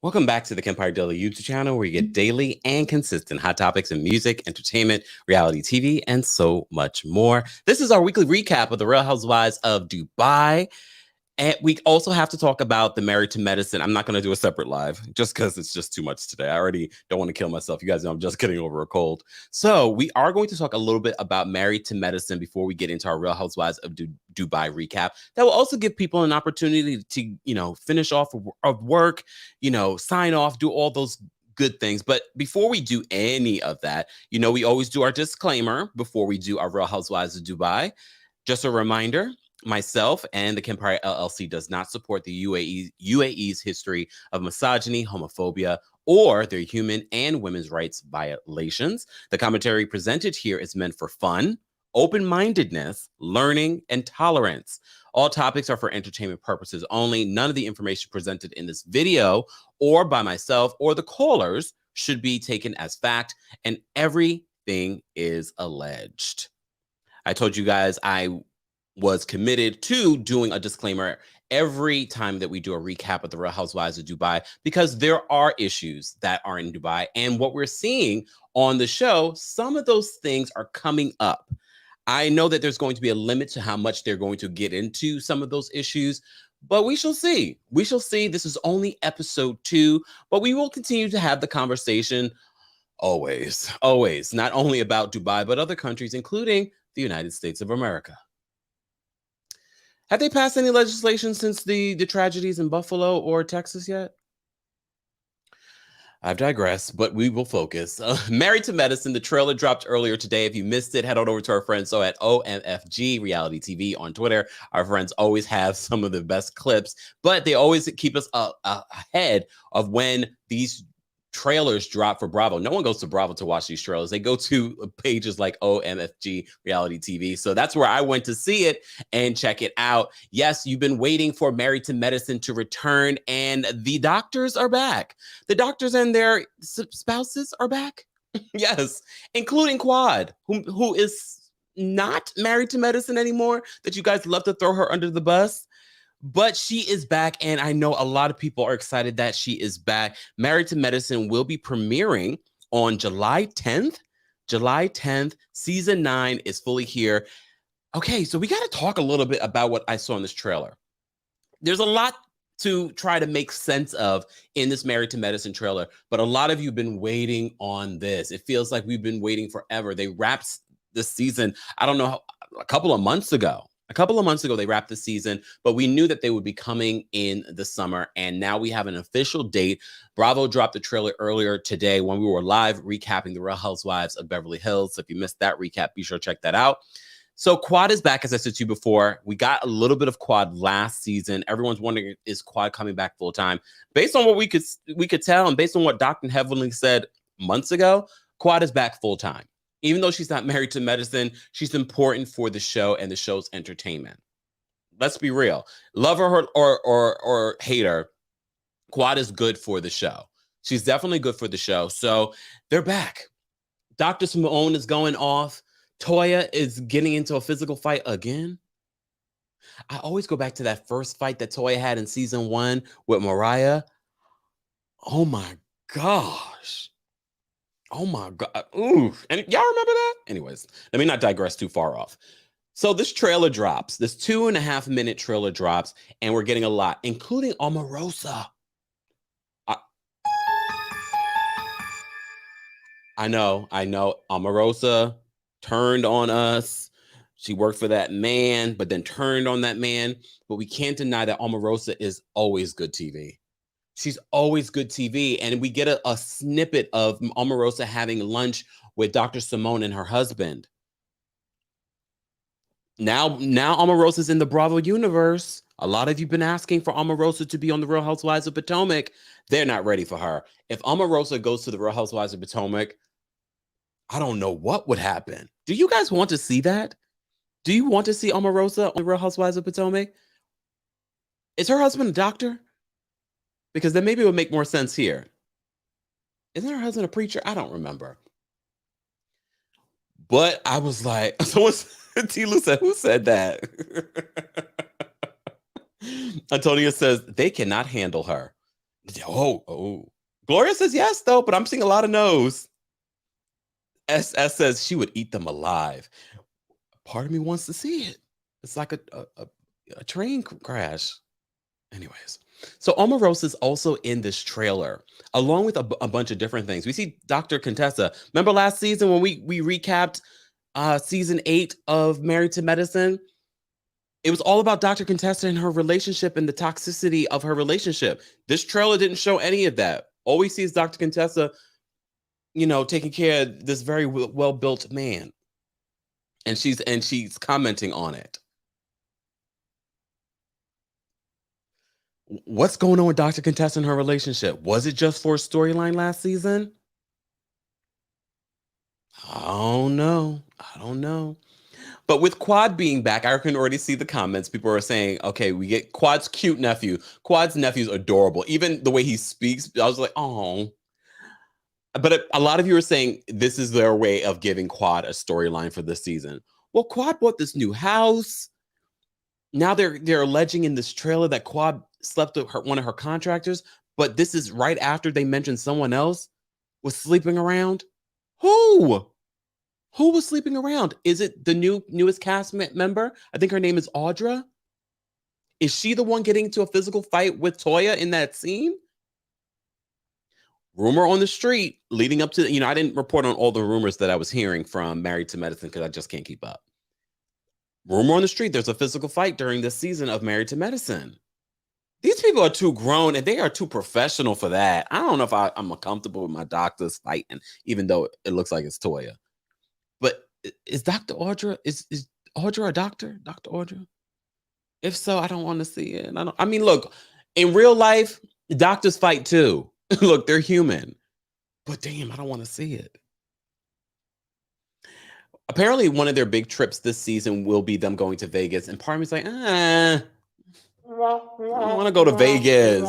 Welcome back to the Kempire Daily YouTube channel, where you get daily and consistent hot topics in music, entertainment, reality TV, and so much more. This is our weekly recap of the Real Housewives of Dubai. And we also have to talk about the Married to Medicine. I'm not going to do a separate live just because it's just too much today. I already don't want to kill myself. You guys know I'm just getting over a cold. So we are going to talk a little bit about Married to Medicine before we get into our Real Housewives of Dubai recap. That will also give people an opportunity to, finish off of work, sign off, do all those good things. But before we do any of that, we always do our disclaimer before we do our Real Housewives of Dubai. Just a reminder, myself and the Kempire LLC does not support the UAE's history of misogyny, homophobia, or their human and women's rights violations. The commentary presented here is meant for fun, open-mindedness, learning, and tolerance. All topics are for entertainment purposes only. None of the information presented in this video or by myself or the callers should be taken as fact, and everything is alleged. I told you guys I was committed to doing a disclaimer every time that we do a recap of the Real Housewives of Dubai, because there are issues that are in Dubai. And what we're seeing on the show, some of those things are coming up. I know that there's going to be a limit to how much they're going to get into some of those issues, but we shall see. We shall see. This is only episode 2, but we will continue to have the conversation always, not only about Dubai, but other countries, including the United States of America. Have they passed any legislation since the tragedies in Buffalo or Texas yet? I've digressed, but we will focus. Married to Medicine, the trailer dropped earlier today. If you missed it, head on over to our friends at OMFG Reality TV on Twitter. Our friends always have some of the best clips, but they always keep us ahead of when these trailers drop for Bravo. No one goes to Bravo to watch these trailers. They go to pages like OMFG Reality TV. So that's where I went to see it and check it out. Yes, you've been waiting for Married to Medicine to return, and the doctors are back. The doctors and their spouses are back. Yes, including Quad, who is not married to Medicine anymore, that you guys love to throw her under the bus. But she is back, and I know a lot of people are excited that she is back. Married to Medicine will be premiering on July 10th. July 10th, season 9 is fully here. Okay, so we got to talk a little bit about what I saw in this trailer. There's a lot to try to make sense of in this Married to Medicine trailer, but a lot of you have been waiting on this. It feels like we've been waiting forever. They wrapped this season, I don't know, a couple of months ago. A couple of months ago, they wrapped the season, but we knew that they would be coming in the summer, and now we have an official date. Bravo dropped the trailer earlier today when we were live recapping the Real Housewives of Beverly Hills. So if you missed that recap, be sure to check that out. So Quad is back, as I said to you before. We got a little bit of Quad last season. Everyone's wondering, is Quad coming back full time? Based on what we could tell, and based on what Dr. Heavenly said months ago, Quad is back full time. Even though she's not married to Medicine, she's important for the show and the show's entertainment. Let's be real. Love her or hate her, Quad is good for the show. She's definitely good for the show. So they're back. Dr. Simone is going off. Toya is getting into a physical fight again. I always go back to that first fight that Toya had in season 1 with Mariah. Oh my gosh. Oh my God. Ooh. And y'all remember that? Anyways, let me not digress too far off. So this trailer drops. This 2.5-minute trailer drops, and we're getting a lot, including Omarosa. I know. Omarosa turned on us. She worked for that man, but then turned on that man. But we can't deny that Omarosa is always good TV. She's always good TV. And we get a snippet of Omarosa having lunch with Dr. Simone and her husband. Now Omarosa's in the Bravo universe. A lot of you have been asking for Omarosa to be on the Real Housewives of Potomac. They're not ready for her. If Omarosa goes to the Real Housewives of Potomac, I don't know what would happen. Do you guys want to see that? Do you want to see Omarosa on the Real Housewives of Potomac? Is her husband a doctor? Because then maybe it would make more sense here. Isn't her husband a preacher? I don't remember. But I was like, Tilu said, who said that? Antonia says, they cannot handle her. Oh. Gloria says yes, though, but I'm seeing a lot of no's. SS says she would eat them alive. Part of me wants to see it. It's like a train crash. Anyways, so Omarosa is also in this trailer, along with a bunch of different things. We see Dr. Contessa. Remember last season when we recapped season 8 of Married to Medicine? It was all about Dr. Contessa and her relationship and the toxicity of her relationship. This trailer didn't show any of that. All we see is Dr. Contessa, taking care of this very well-built man. And she's commenting on it. What's going on with Dr. Contessa and her relationship? Was it just for a storyline last season? I don't know. But with Quad being back, I can already see the comments. People are saying, okay, we get Quad's cute nephew. Quad's nephew's adorable. Even the way he speaks, I was like, oh. But a lot of you are saying this is their way of giving Quad a storyline for this season. Well, Quad bought this new house. Now they're alleging in this trailer that Quad slept with one of her contractors, but this is right after they mentioned someone else was sleeping around. Who? Who was sleeping around? Is it the newest cast member? I think her name is Audra. Is she the one getting into a physical fight with Toya in that scene? Rumor on the street leading up to, I didn't report on all the rumors that I was hearing from Married to Medicine because I just can't keep up. Rumor on the street, there's a physical fight during this season of Married to Medicine. These people are too grown and they are too professional for that. I don't know if I'm comfortable with my doctors fighting, even though it looks like it's Toya. But is Dr. Audra, is Audra a doctor? Dr. Audra? If so, I don't want to see it. I mean, look, in real life, doctors fight too. Look, they're human. But damn, I don't want to see it. Apparently, one of their big trips this season will be them going to Vegas. And part of me's like, I don't want to go to Vegas.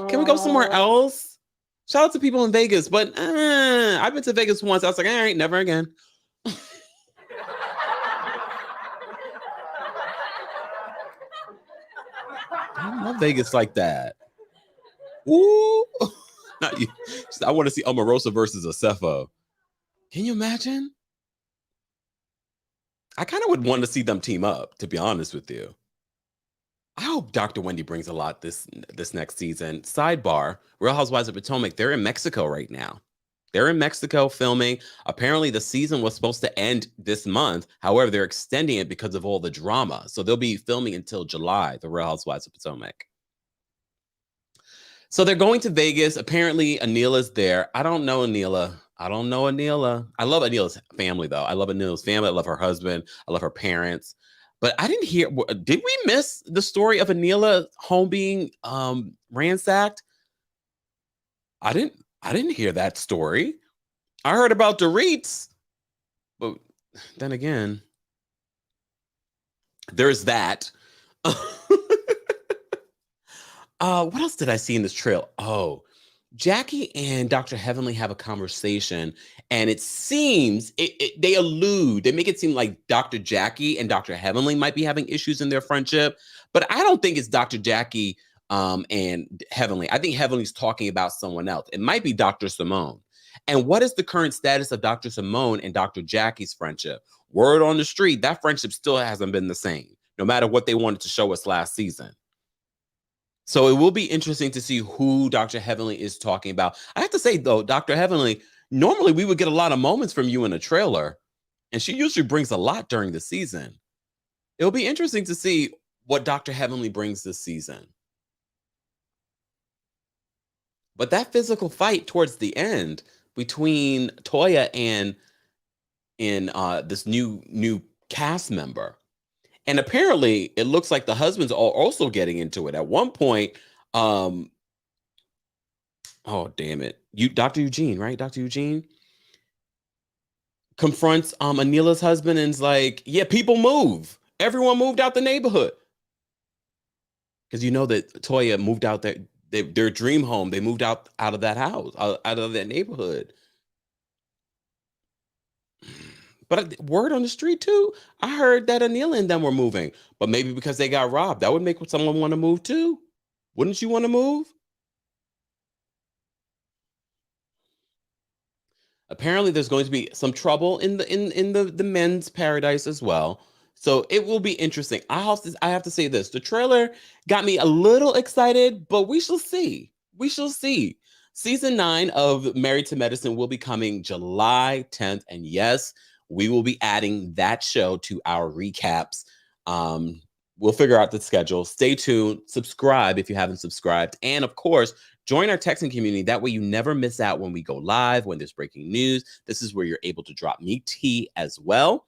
Can we go somewhere else? Shout out to people in Vegas, but I've been to Vegas once. I was like, all right, never again. I don't love Vegas like that. Ooh, not you. I want to see Omarosa versus Acefo. Can you imagine? I kind of would want to see them team up, to be honest with you. I hope Dr. Wendy brings a lot this next season. Sidebar: Real Housewives of Potomac, they're in Mexico right now. They're in Mexico filming. Apparently, the season was supposed to end this month. However, they're extending it because of all the drama. So they'll be filming until July, the Real Housewives of Potomac. So they're going to Vegas. Apparently, Anila's there. I don't know Anila. I love Anila's family, though. I love Anila's family. I love her husband. I love her parents. But I didn't hear. Did we miss the story of Anila's home being ransacked? I didn't hear that story. I heard about Dorit's, but then again, there's that. What else did I see in this trail? Oh, Jackie and Dr. Heavenly have a conversation, and it seems they make it seem like Dr. Jackie and Dr. Heavenly might be having issues in their friendship, but I don't think it's Dr. Jackie and Heavenly. I think Heavenly's talking about someone else. It might be Dr. Simone. And what is the current status of Dr. Simone and Dr. Jackie's friendship? Word on the street, that friendship still hasn't been the same, no matter what they wanted to show us last season. So it will be interesting to see who Dr. Heavenly is talking about. I have to say, though, Dr. Heavenly, normally we would get a lot of moments from you in a trailer, and she usually brings a lot during the season. It'll be interesting to see what Dr. Heavenly brings this season. But that physical fight towards the end between Toya and this new cast member. And apparently, it looks like the husbands are also getting into it. At one point, oh damn it, Dr. Eugene, right? Dr. Eugene confronts Anila's husband and is like, "Yeah, people move. Everyone moved out the neighborhood." Because you know that Toya moved out their dream home. They moved out of that house, out of that neighborhood. But word on the street too, I heard that Anila and them were moving, but maybe because they got robbed, that would make someone want to move too. Wouldn't you want to move? Apparently, there's going to be some trouble in the men's paradise as well. So it will be interesting. I have to say this: the trailer got me a little excited, but we shall see. We shall see. Season 9 of Married to Medicine will be coming July 10th, and yes, we will be adding that show to our recaps. We'll figure out the schedule. Stay tuned. Subscribe if you haven't subscribed, and of course, join our texting community. That way you never miss out when we go live, when there's breaking news. This is where you're able to drop me tea as well.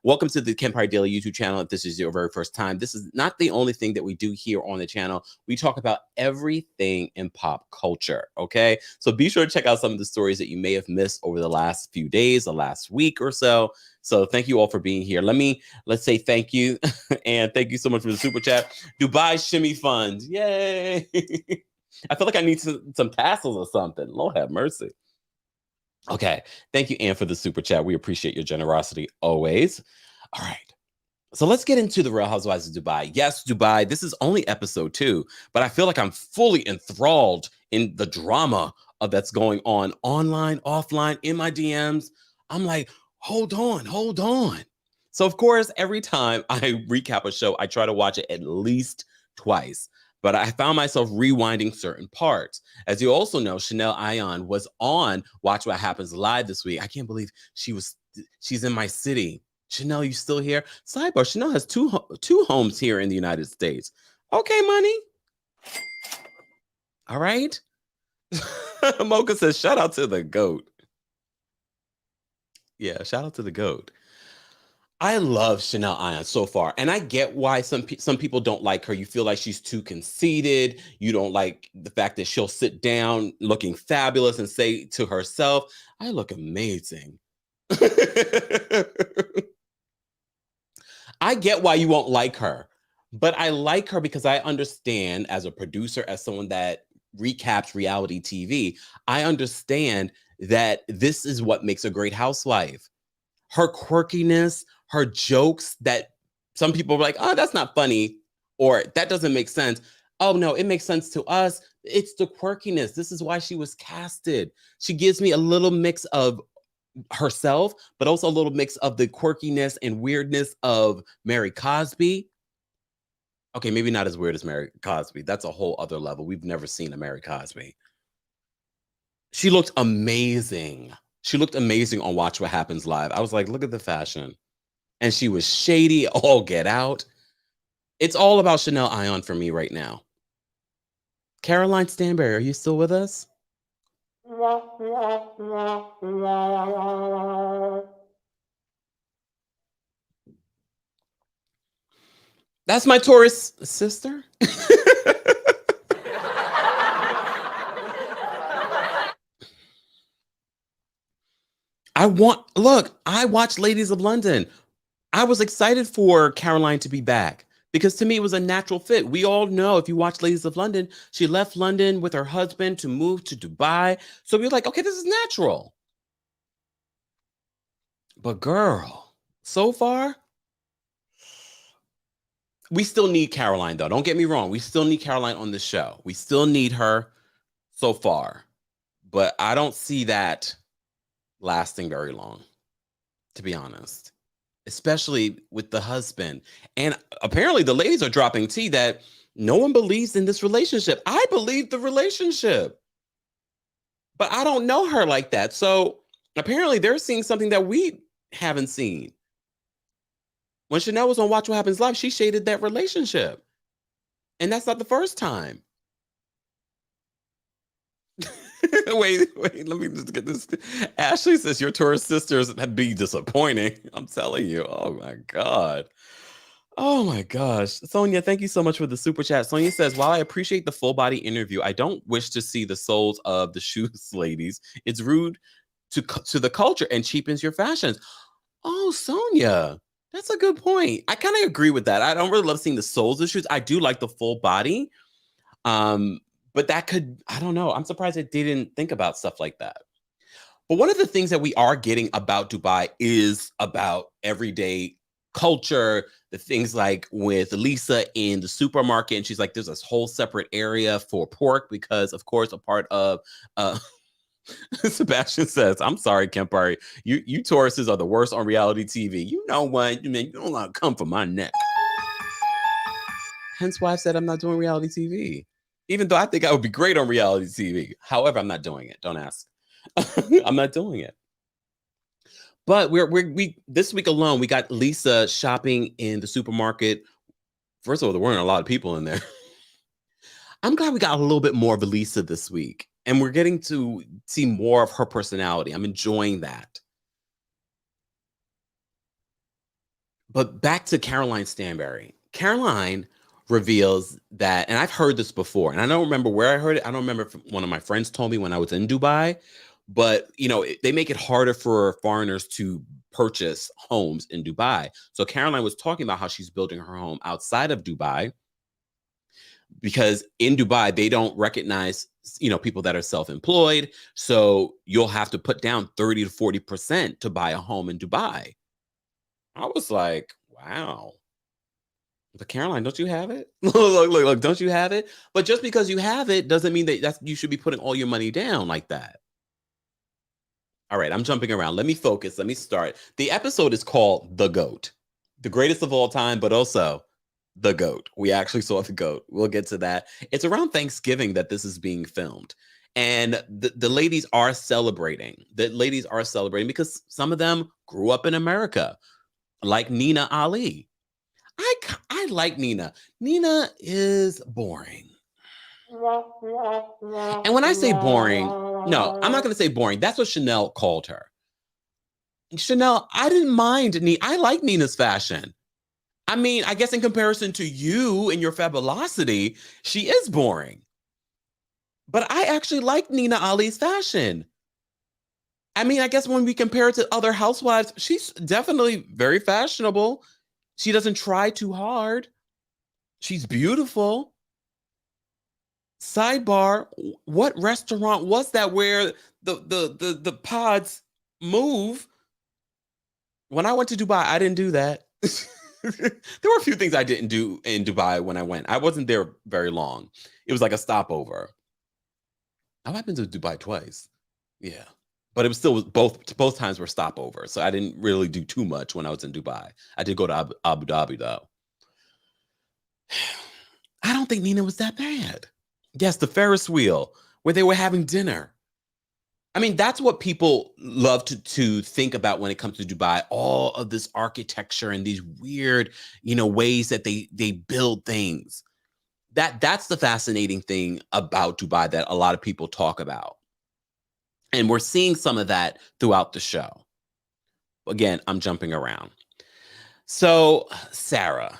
Welcome to the Kempire Daily YouTube channel. If this is your very first time, this is not the only thing that we do here on the channel. We talk about everything in pop culture, okay? So be sure to check out some of the stories that you may have missed over the last few days, the last week or so. So thank you all for being here. Let's say thank you. And thank you so much for the super chat. Dubai Shimmy Fund. Yay. I feel like I need some tassels or something. Lord have mercy. Okay. Thank you, Ann, for the super chat. We appreciate your generosity always. All right. So let's get into the Real Housewives of Dubai. Yes, Dubai. This is only episode 2, but I feel like I'm fully enthralled in the drama of that's going on online, offline, in my DMs. I'm like, hold on, hold on. So of course, every time I recap a show, I try to watch it at least twice. But I found myself rewinding certain parts. As you also know, Chanel Ayan was on Watch What Happens Live this week. I can't believe she's in my city. Chanel, you still here? Sidebar, Chanel has two homes here in the United States. Okay, money. All right. Mocha says, shout out to the GOAT. Yeah, shout out to the GOAT. I love Chanel Ayan so far, and I get why some people don't like her. You feel like she's too conceited. You don't like the fact that she'll sit down looking fabulous and say to herself, "I look amazing." I get why you won't like her, but I like her because I understand as a producer, as someone that recaps reality TV, I understand that this is what makes a great housewife. Her quirkiness, her jokes that some people are like, oh, that's not funny, or that doesn't make sense. Oh, no, it makes sense to us. It's the quirkiness. This is why she was casted. She gives me a little mix of herself, but also a little mix of the quirkiness and weirdness of Mary Cosby. Okay, maybe not as weird as Mary Cosby. That's a whole other level. We've never seen a Mary Cosby. She looked amazing. She looked amazing on Watch What Happens Live. I was like, look at the fashion. And she was shady, all get out. It's all about Chanel Ayan for me right now. Caroline Stanbury, are you still with us? That's my Taurus sister. I watched Ladies of London. I was excited for Caroline to be back because to me it was a natural fit. We all know if you watch Ladies of London, she left London with her husband to move to Dubai. So we were like, okay, this is natural. But girl, so far, we still need Caroline though. Don't get me wrong. We still need Caroline on the show. We still need her so far. But I don't see that lasting very long, to be honest, especially with the husband. And apparently the ladies are dropping tea that no one believes in this relationship. I believe the relationship, but I don't know her like that. So apparently they're seeing something that we haven't seen. When Chanel was on Watch What Happens Live, she shaded that relationship. And that's not the first time. wait, let me just get this. Ashley says your Taurus sisters would be disappointing. I'm telling you. Oh my God. Oh my gosh. Sonia, thank you so much for the super chat. Sonia says, while I appreciate the full body interview, I don't wish to see the souls of the shoes ladies. It's rude to the culture and cheapens your fashions. Oh, Sonia, that's a good point. I kind of agree with that. I don't really love seeing the soles of shoes. I do like the full body. But that could, I don't know. I'm surprised it didn't think about stuff like that. But one of the things that we are getting about Dubai is about everyday culture, the things like with Lesa in the supermarket. And she's like, there's this whole separate area for pork because, of course, a part of Sebastian says, I'm sorry, Kempire. You Tauruses are the worst on reality TV. You know what? You don't want to come for my neck. Hence why I said I'm not doing reality TV. Even though I think I would be great on reality TV. However, I'm not doing it. Don't ask. I'm not doing it. But we this week alone, we got Lesa shopping in the supermarket. First of all, there weren't a lot of people in there. I'm glad we got a little bit more of Lesa this week. And we're getting to see more of her personality. I'm enjoying that. But back to Caroline Stanbury. Caroline reveals that, and I've heard this before, and I don't remember where I heard it. I don't remember if one of my friends told me when I was in Dubai, but they make it harder for foreigners to purchase homes in Dubai. So Caroline was talking about how she's building her home outside of Dubai because in Dubai, they don't recognize, people that are self-employed. So you'll have to put down 30 to 40% to buy a home in Dubai. I was like, wow. But Caroline, don't you have it? look, don't you have it? But just because you have it doesn't mean that you should be putting all your money down like that. All right, I'm jumping around. Let me focus. Let me start. The episode is called The GOAT, the greatest of all time, but also the GOAT. We actually saw the GOAT. We'll get to that. It's around Thanksgiving that this is being filmed. And the ladies are celebrating. The ladies are celebrating because some of them grew up in America, like Nina Ali. I like Nina. Nina is boring. And when I say boring, no, I'm not going to say boring. That's what Chanel called her. Chanel, I didn't mind Nina. I like Nina's fashion. I mean, I guess in comparison to you and your fabulosity, she is boring. But I actually like Nina Ali's fashion. I mean, I guess when we compare it to other housewives, she's definitely very fashionable. She doesn't try too hard. She's beautiful. Sidebar, what restaurant was that where the pods move? When I went to Dubai, I didn't do that. There were a few things I didn't do in Dubai when I went. I wasn't there very long. It was like a stopover. I've been to Dubai twice. Yeah. But it was still both times were stopovers. So I didn't really do too much when I was in Dubai. I did go to Abu Dhabi though. I don't think Nina was that bad. Yes, the Ferris wheel where they were having dinner. I mean, that's what people love to think about when it comes to Dubai. All of this architecture and these weird, ways that they build things. That's the fascinating thing about Dubai that a lot of people talk about. And we're seeing some of that throughout the show. Again, I'm jumping around. So, Sarah.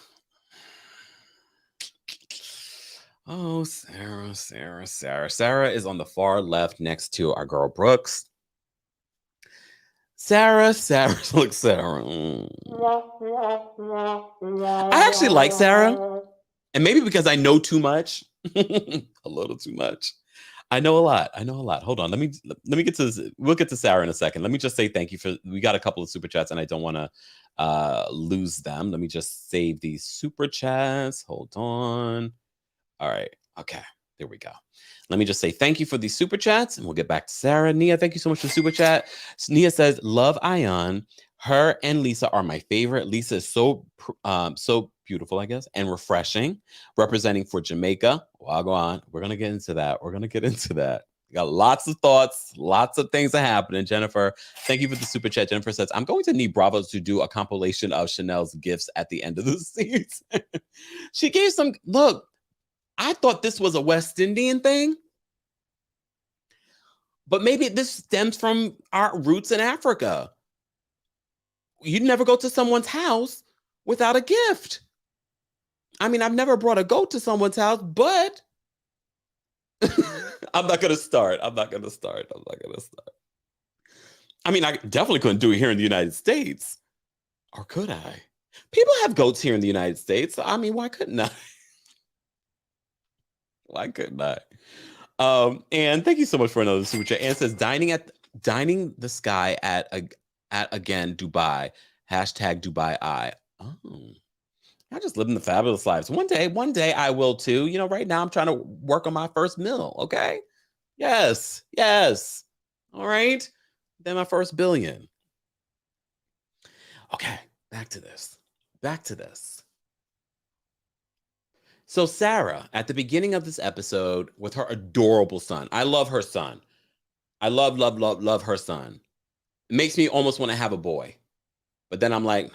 Oh, Sarah. Sarah is on the far left next to our girl Brooks. Sarah. Look, Sarah. I actually like Sarah. And maybe because I know too much. A little too much. I know a lot. Hold on. Let me get to this. We'll get to Sarah in a second. Let me just say thank you we got a couple of super chats and I don't want to lose them. Let me just save these super chats. Hold on. All right. Okay. There we go. Let me just say thank you for these super chats and we'll get back to Sarah. Nia, thank you so much for the super chat. Nia says, love Ayan. Her and Lesa are my favorite. Lesa is so beautiful, I guess, and refreshing, representing for Jamaica. Well, I'll go on. We're going to get into that. We got lots of thoughts, lots of things are happening. Jennifer, thank you for the super chat. Jennifer says, I'm going to need Bravo to do a compilation of Chanel's gifts at the end of the season. She gave some, look, I thought this was a West Indian thing, but maybe this stems from our roots in Africa. You'd never go to someone's house without a gift. I mean, I've never brought a goat to someone's house, but I'm not going to start. I mean, I definitely couldn't do it here in the United States. Or could I? People have goats here in the United States. I mean, why couldn't I? And thank you so much for another super chat. And it says dining the sky at again Dubai. #Dubai I. Oh, I just living the fabulous lives. One day I will too. Right now I'm trying to work on my first meal. Okay. Yes. All right. Then my first billion. Okay, back to this. Back to this. So Sarah, at the beginning of this episode, with her adorable son. I love her son. I love her son. It makes me almost want to have a boy. But then I'm like,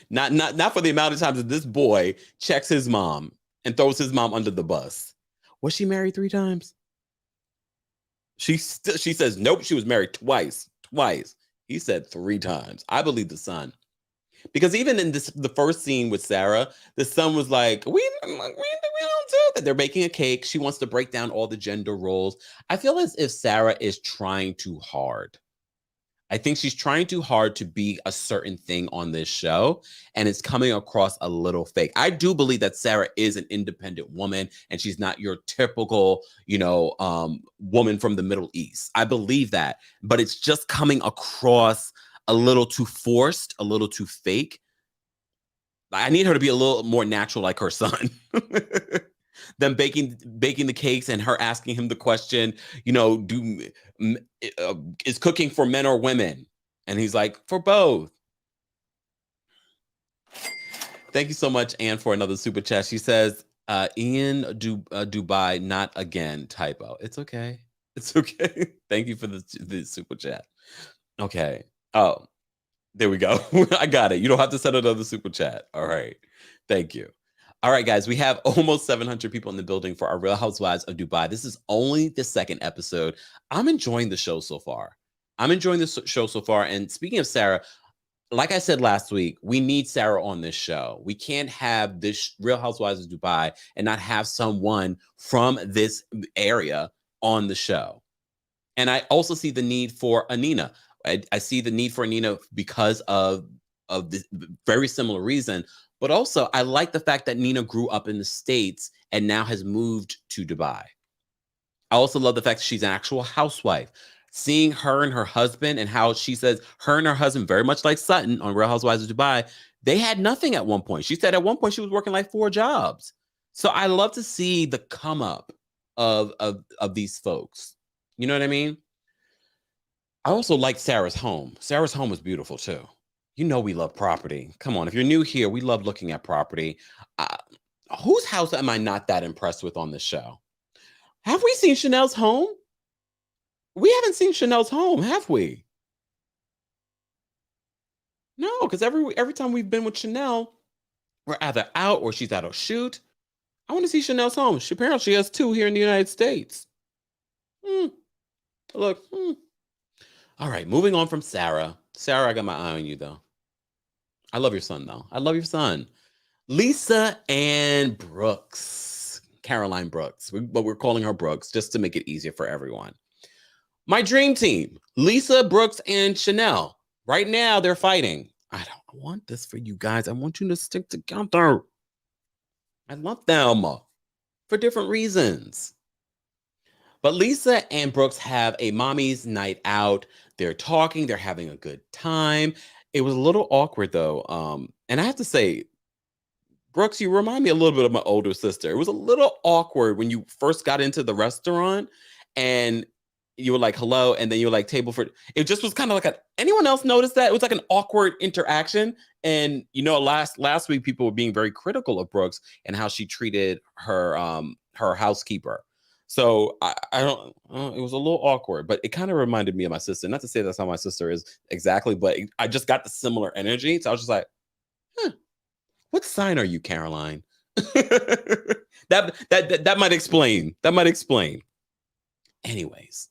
not for the amount of times that this boy checks his mom and throws his mom under the bus. Was she married 3 times? She says nope, she was married twice. Twice. He said 3 times. I believe the son. Because even in the first scene with Sarah, the son was like, we don't do that. They're making a cake. She wants to break down all the gender roles. I feel as if Sarah is trying too hard. I think she's trying too hard to be a certain thing on this show, and it's coming across a little fake. I do believe that Sarah is an independent woman, and she's not your typical, woman from the Middle East. I believe that, but it's just coming across a little too forced, a little too fake. I need her to be a little more natural, like her son. Them baking the cakes and her asking him the question, is cooking for men or women? And he's like, for both. Thank you so much, Anne, for another super chat. She says, Dubai, not again, typo. It's okay. It's okay. Thank you for the super chat. Okay. Oh, there we go. I got it. You don't have to send another super chat. All right. Thank you. All right, guys, we have almost 700 people in the building for our Real Housewives of Dubai. This is only the second episode. I'm enjoying the show so far. And speaking of Sarah, like I said last week, we need Sarah on this show. We can't have this Real Housewives of Dubai and not have someone from this area on the show. And I also see the need for Anina. I see the need for Anina because of this very similar reason. But also, I like the fact that Nina grew up in the States and now has moved to Dubai. I also love the fact that she's an actual housewife. Seeing her and her husband and how she says her and her husband, very much like Sutton on Real Housewives of Dubai, they had nothing at one point. She said at one point she was working like 4 jobs. So I love to see the come up of these folks. You know what I mean? I also like Sarah's home. Sarah's home is beautiful too. We love property. Come on, if you're new here, we love looking at property. Uh, whose house am I not that impressed with on this show? Have we seen Chanel's home? We haven't seen Chanel's home, have we? No, because every time we've been with Chanel, we're either out or she's at a shoot. I want to see Chanel's home. Apparently she has 2 here in the United States. Look. All right, moving on from Sarah. Sarah, I got my eye on you, though. I love your son, though. I love your son. Lesa and Brooks. Caroline Brooks. But we're calling her Brooks just to make it easier for everyone. My dream team. Lesa, Brooks, and Chanel. Right now, they're fighting. I don't want this for you guys. I want you to stick together. I love them for different reasons. But Lesa and Brooks have a mommy's night out. They're talking. They're having a good time. It was a little awkward, though. And I have to say, Brooks, you remind me a little bit of my older sister. It was a little awkward when you first got into the restaurant and you were like, hello. And then you were like, table for, it just was kind of like anyone else notice that? It was like an awkward interaction. And, last week people were being very critical of Brooks and how she treated her housekeeper. So I don't, it was a little awkward, but it kind of reminded me of my sister. Not to say that's how my sister is exactly, but I just got the similar energy. So I was just like, what sign are you, Caroline? that might explain. That might explain. Anyways,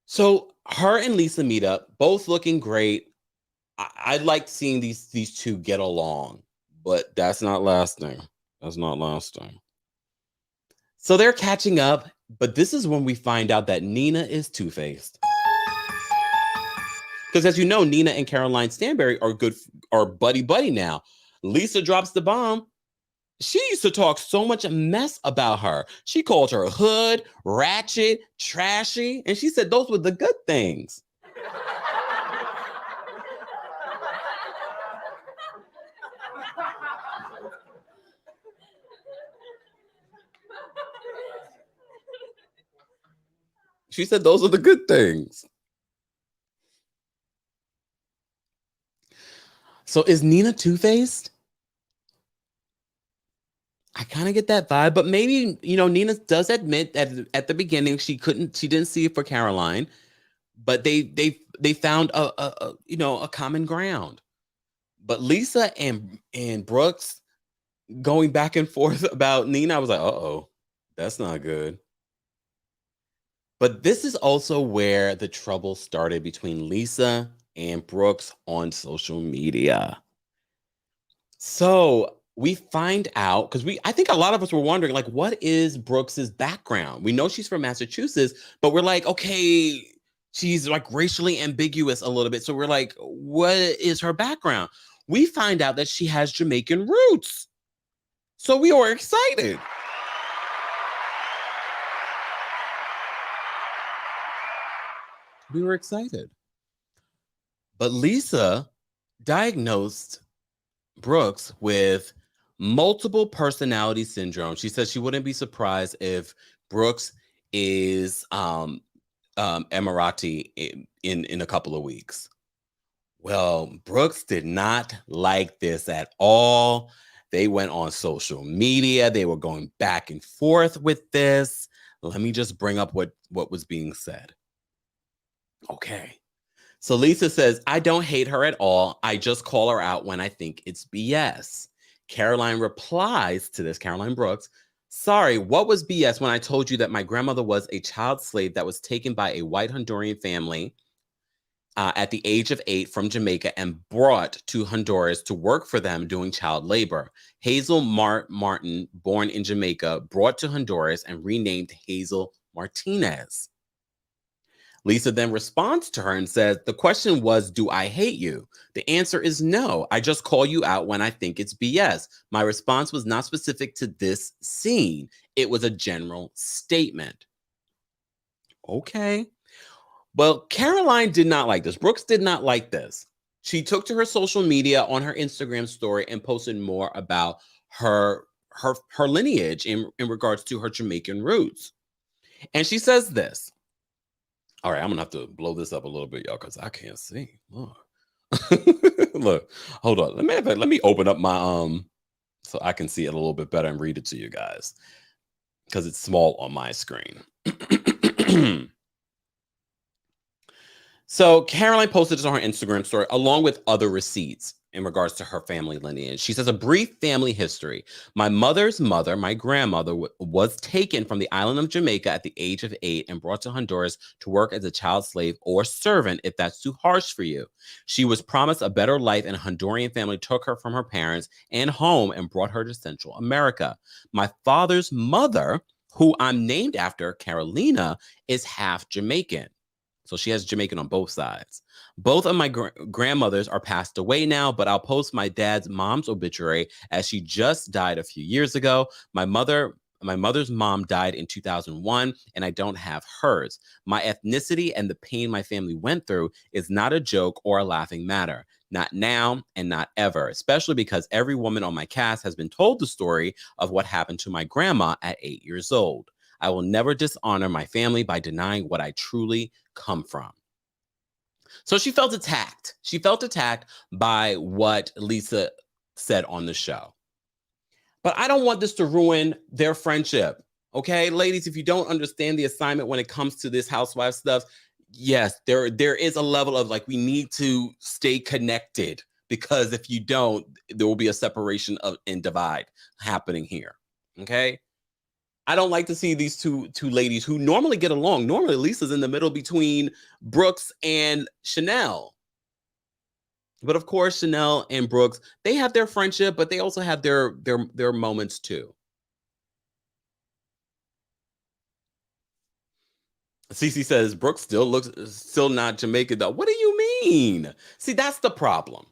so her and Lesa meet up, both looking great. I like seeing these two get along, but that's not lasting. That's not lasting. So they're catching up, but this is when we find out that Nina is two-faced. Because as you know, Nina and Caroline Stanbury are buddy now. Lesa drops the bomb. She used to talk so much mess about her. She called her hood, ratchet, trashy, and she said those were the good things. She said those are the good things. So is Nina two-faced? I kind of get that vibe, but maybe, Nina does admit that at the beginning she didn't see it for Caroline, but they found a common ground. But Lesa and Brooks going back and forth about Nina, I was like, uh-oh, that's not good. But this is also where the trouble started between Lesa and Brooks on social media. So we find out because I think a lot of us were wondering, like, what is Brooks's background? We know she's from Massachusetts, but we're like, okay, she's like racially ambiguous a little bit. So we're like, what is her background? We find out that she has Jamaican roots. So we were excited. We were excited. But Lesa diagnosed Brooks with multiple personality syndrome. She says she wouldn't be surprised if Brooks is Emirati in a couple of weeks. Well, Brooks did not like this at all. They went on social media. They were going back and forth with this. Let me just bring up what was being said. Okay. So Lesa says, I don't hate her at all. I just call her out when I think it's BS. Caroline replies to this, Caroline Brooks, sorry, what was BS when I told you that my grandmother was a child slave that was taken by a white Honduran family at the age of 8 from Jamaica and brought to Honduras to work for them doing child labor. Hazel Martin, born in Jamaica, brought to Honduras and renamed Hazel Martinez. Lesa then responds to her and says, the question was, do I hate you? The answer is no. I just call you out when I think it's BS. My response was not specific to this scene. It was a general statement. Okay. Well, Caroline did not like this. Brooks did not like this. She took to her social media on her Instagram story and posted more about her lineage in regards to her Jamaican roots. And she says this. All right, I'm gonna have to blow this up a little bit, y'all, because I can't see. Look. Look, hold on. Let me open up my so I can see it a little bit better and read it to you guys. Because it's small on my screen. So Caroline posted this on her Instagram story along with other receipts in regards to her family lineage. She says, a brief family history. My mother's mother, my grandmother, was taken from the island of Jamaica at the age of 8 and brought to Honduras to work as a child slave or servant, if that's too harsh for you. She was promised a better life, and a Honduran family took her from her parents and home and brought her to Central America. My father's mother, who I'm named after, Carolina, is half Jamaican. So she has Jamaican on both sides. Both of my grandmothers are passed away now, but I'll post my mom's obituary as she just died a few years ago. My mother's mom died in 2001, and I don't have hers. My ethnicity and the pain my family went through is not a joke or a laughing matter. Not now and not ever, especially because every woman on my cast has been told the story of what happened to my grandma at 8 years old. I will never dishonor my family by denying what I truly come from. So she felt attacked. She felt attacked by what Lesa said on the show. But I don't want this to ruin their friendship. Okay, ladies, if you don't understand the assignment when it comes to this housewife stuff, yes, there is a level of like, we need to stay connected, because if you don't, there will be a separation and divide happening here. Okay. I don't like to see these two ladies who normally get along. Normally, Lesa's in the middle between Brooks and Chanel. But of course, Chanel and Brooks, they have their friendship, but they also have their moments too. Cece says Brooks still not Jamaican though. What do you mean? See, that's the problem.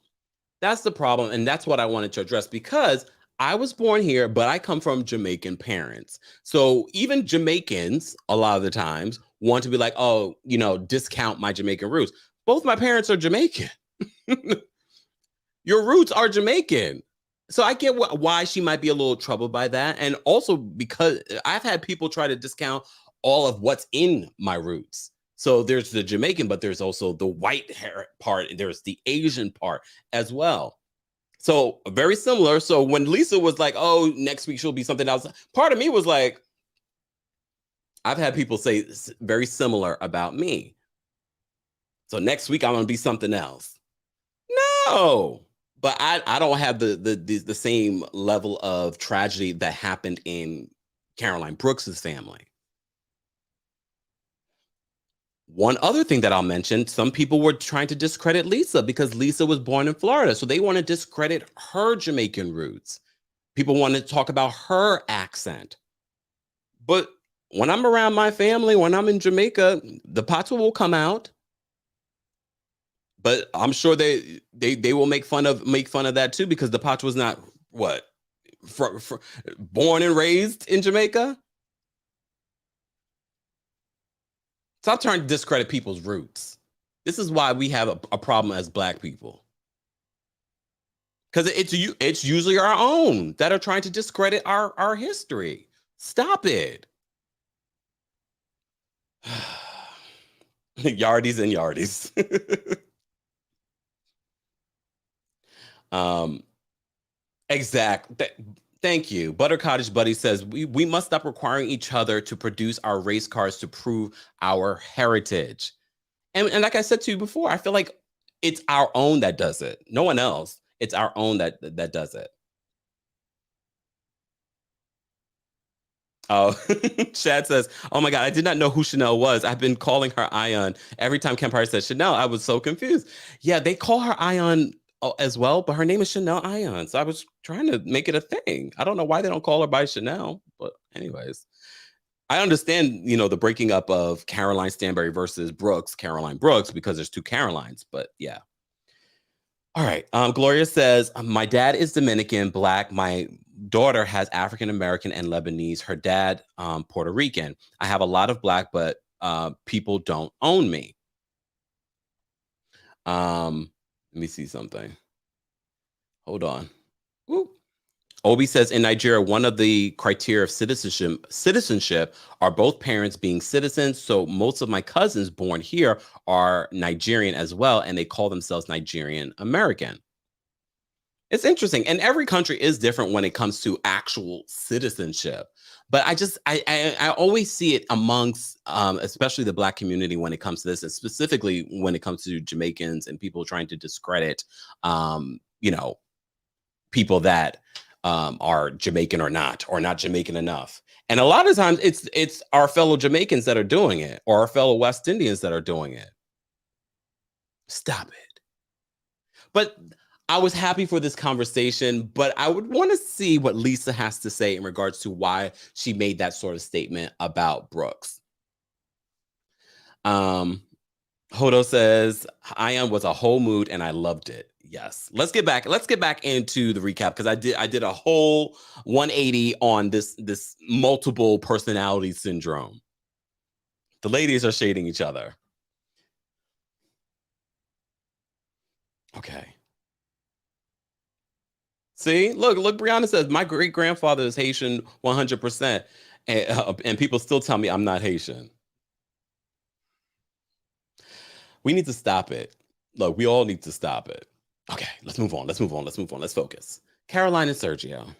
That's the problem, and that's what I wanted to address, because I was born here, but I come from Jamaican parents. So even Jamaicans, a lot of the times, want to be like, oh, discount my Jamaican roots. Both my parents are Jamaican. Your roots are Jamaican. So I get why she might be a little troubled by that. And also because I've had people try to discount all of what's in my roots. So there's the Jamaican, but there's also the white hair part, and there's the Asian part as well. So very similar. So when Lesa was like, "Oh, next week she'll be something else," part of me was like, I've had people say very similar about me. So next week I'm gonna be something else. No, but I don't have the same level of tragedy that happened in Caroline Brooks's family. One other thing that I'll mention, some people were trying to discredit Lesa because Lesa was born in Florida. So they want to discredit her Jamaican roots. People want to talk about her accent. But when I'm around my family, when I'm in Jamaica, the patois will come out. But I'm sure they will make fun of that too, because the patois was not what born and raised in Jamaica. Stop trying to discredit people's roots. This is why we have a problem as Black people. Because it's usually our own that are trying to discredit our history. Stop it. Yardies and yardies. Exact. Thank you. Butter Cottage Buddy says we must stop requiring each other to produce our race cards to prove our heritage. And like I said to you before, I feel like it's our own that does it. No one else. It's our own that does it. Oh, Shad says, "Oh my God, I did not know who Chanel was. I've been calling her Ayan. Every time Kempire says Chanel, I was so confused." Yeah, they call her Ayan as well, but her name is Chanel Ayan. So I was trying to make it a thing. I don't know why they don't call her by Chanel, but anyways. I understand, the breaking up of Caroline Stanbury versus Caroline Brooks, because there's two Carolines, but yeah. All right. Gloria says, "My dad is Dominican, Black. My daughter has African American and Lebanese. Her dad, Puerto Rican. I have a lot of Black, but people don't own me." Let me see something. Hold on. Woo. Obi says, "In Nigeria, one of the criteria of citizenship are both parents being citizens. So most of my cousins born here are Nigerian as well, and they call themselves Nigerian American." It's interesting, and every country is different when it comes to actual citizenship. But I always see it amongst, especially the Black community, when it comes to this, and specifically when it comes to Jamaicans and people trying to discredit, people that are Jamaican or not Jamaican enough. And a lot of times it's our fellow Jamaicans that are doing it, or our fellow West Indians that are doing it. Stop it. But I was happy for this conversation, but I would want to see what Lesa has to say in regards to why she made that sort of statement about Brooks. Hodo says, "Ion was a whole mood and I loved it." Yes. Let's get back into the recap, because I did a whole 180 on this multiple personality syndrome. The ladies are shading each other. Okay. See, look, Brianna says, "My great grandfather is Haitian 100%. And people still tell me I'm not Haitian." We need to stop it. Look, we all need to stop it. Okay, let's move on. Let's focus. Caroline and Sergio.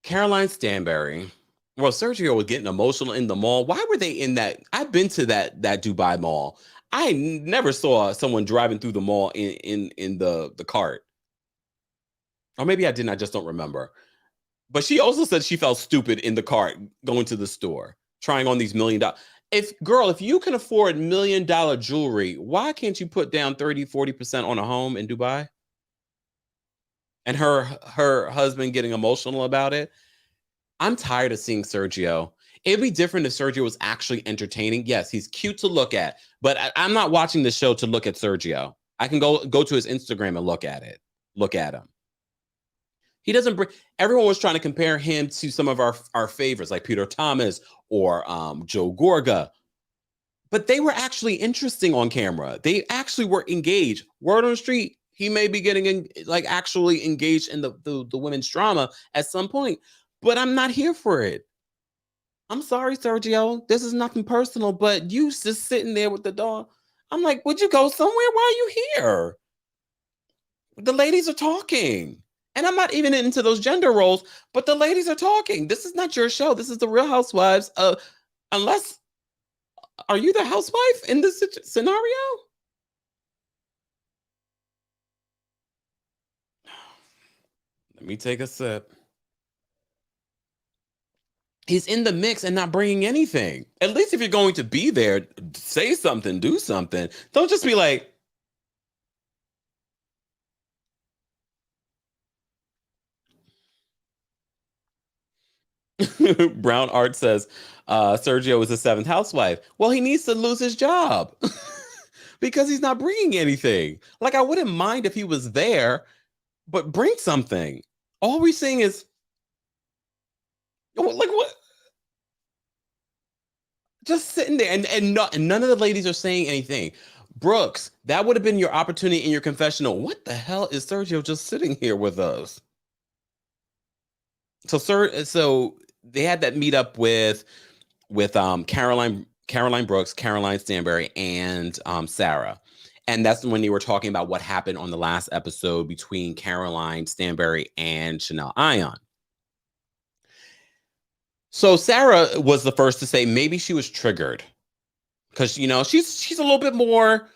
Caroline Stanbury. Well, Sergio was getting emotional in the mall. Why were they in that? I've been to that Dubai mall. I never saw someone driving through the mall in the cart. Or maybe I didn't. I just don't remember. But she also said she felt stupid in the cart going to the store, trying on these $1 million. If you can afford $1 million jewelry, why can't you put down 30-40% on a home in Dubai? And her husband getting emotional about it. I'm tired of seeing Sergio. It'd be different if Sergio was actually entertaining. Yes, he's cute to look at, but I'm not watching the show to look at Sergio. I can go to his Instagram and look at it. Look at him. He doesn't bring. Everyone was trying to compare him to some of our favorites, like Peter Thomas or Joe Gorga. But they were actually interesting on camera. They actually were engaged. Word on the street, he may be getting actually engaged in the women's drama at some point. But I'm not here for it. I'm sorry, Sergio. This is nothing personal, but you just sitting there with the dog. I'm like, would you go somewhere? Why are you here? The ladies are talking. And I'm not even into those gender roles, but the ladies are talking. This is not your show. This is the Real Housewives. Unless, are you the housewife in this scenario? Let me take a sip. He's in the mix and not bringing anything. At least if you're going to be there, say something, do something. Don't just be like, Brown Art says, Sergio is the seventh housewife. Well, he needs to lose his job because he's not bringing anything. Like, I wouldn't mind if he was there, but bring something. All we're seeing is, like, what? Just sitting there, and none of the ladies are saying anything. Brooks, that would have been your opportunity in your confessional. What the hell is Sergio just sitting here with us? So they had that meetup with Caroline Brooks, Caroline Stanbury, and Sarah. And that's when they were talking about what happened on the last episode between Caroline Stanbury and Chanel Ayan. So Sarah was the first to say maybe she was triggered because she's a little bit more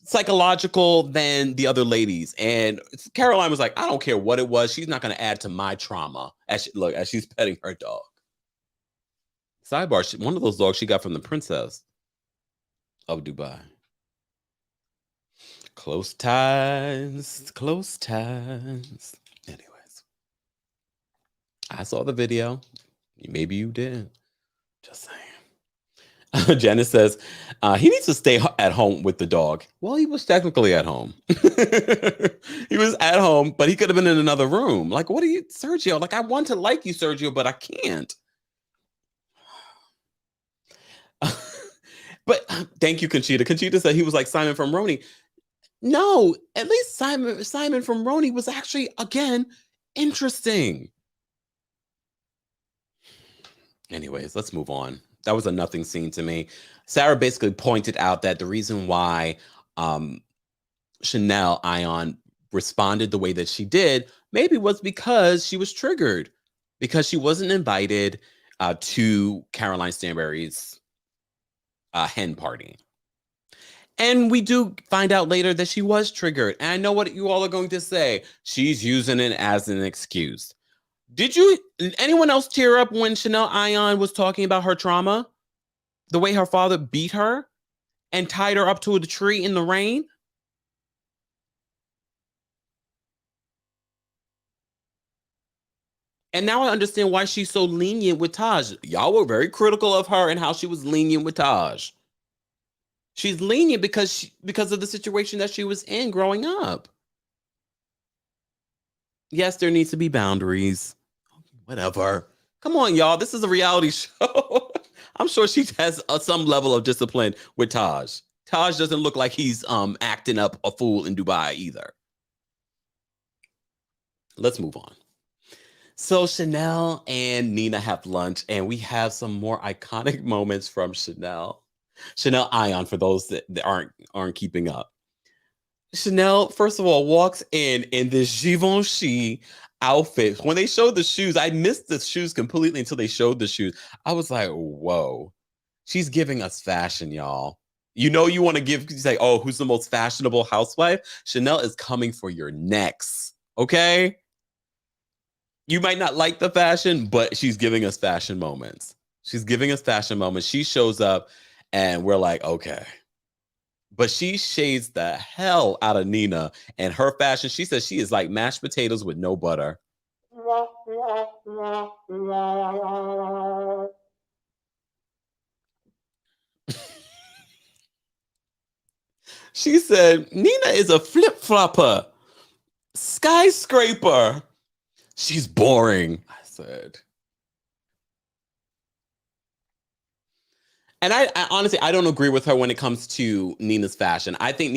psychological than the other ladies. And Caroline was like, I don't care what it was. She's not going to add to my trauma as she's petting her dog. Sidebar, one of those dogs she got from the Princess of Dubai. Close ties, close ties. Anyways, I saw the video. Maybe you did. Just saying. Janice says he needs to stay at home with the dog. Well, he was technically at home. He was at home, but he could have been in another room. Like, what are you, Sergio? Like, I want to like you, Sergio, but I can't. But thank you, Conchita. Conchita said he was like Simon from Roni. No, at least Simon from Roni was actually, again, interesting. Anyways, let's move on. That was a nothing scene to me. Sarah basically pointed out that the reason why Chanel Ayan responded the way that she did maybe was because she was triggered, because she wasn't invited to Caroline Stanbury's hen party. And we do find out later that she was triggered. And I know what you all are going to say. She's using it as an excuse. Did anyone else tear up when Chanel Ayan was talking about her trauma? The way her father beat her and tied her up to a tree in the rain? And now I understand why she's so lenient with Taj. Y'all were very critical of her and how she was lenient with Taj. She's lenient because of the situation that she was in growing up. Yes, there needs to be boundaries. Whatever. Come on, y'all. This is a reality show. I'm sure she has some level of discipline with Taj. Taj doesn't look like he's acting up a fool in Dubai either. Let's move on. So Chanel and Nina have lunch, and we have some more iconic moments from Chanel Ayan, for those that aren't keeping up. Chanel, first of all, walks in this Givenchy outfit. When they showed the shoes, I missed the shoes completely until they showed the shoes. I was like, whoa, she's giving us fashion, y'all. You want to say, oh, who's the most fashionable housewife? Chanel is coming for your necks, okay? You might not like the fashion, but she's giving us fashion moments. She's giving us fashion moments. She shows up and we're like, okay. But she shades the hell out of Nina and her fashion. She says she is like mashed potatoes with no butter. She said, Nina is a flip-flopper, skyscraper. She's boring, I said. And I honestly, I don't agree with her when it comes to Nina's fashion. I think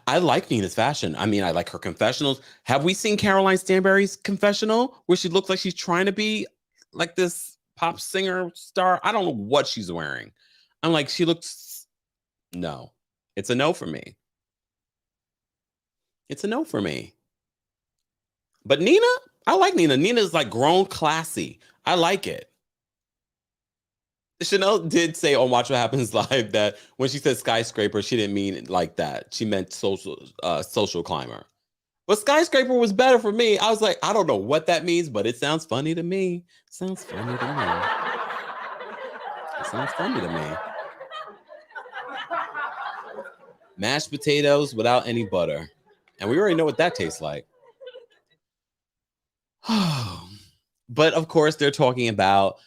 I like Nina's fashion. I mean, I like her confessionals. Have we seen Caroline Stanbury's confessional where she looks like she's trying to be like this pop singer star. I don't know what she's wearing. I'm like, she looks, no. It's a no for me. It's a no for me. But Nina, I like Nina. Nina's like grown classy. I like it. Chanel did say on Watch What Happens Live that when she said skyscraper, she didn't mean it like that. She meant social climber. But skyscraper was better for me. I was like, I don't know what that means, but it sounds funny to me. Sounds funny to me. It sounds funny to me. Mashed potatoes without any butter. And we already know what that tastes like. But of course, they're talking about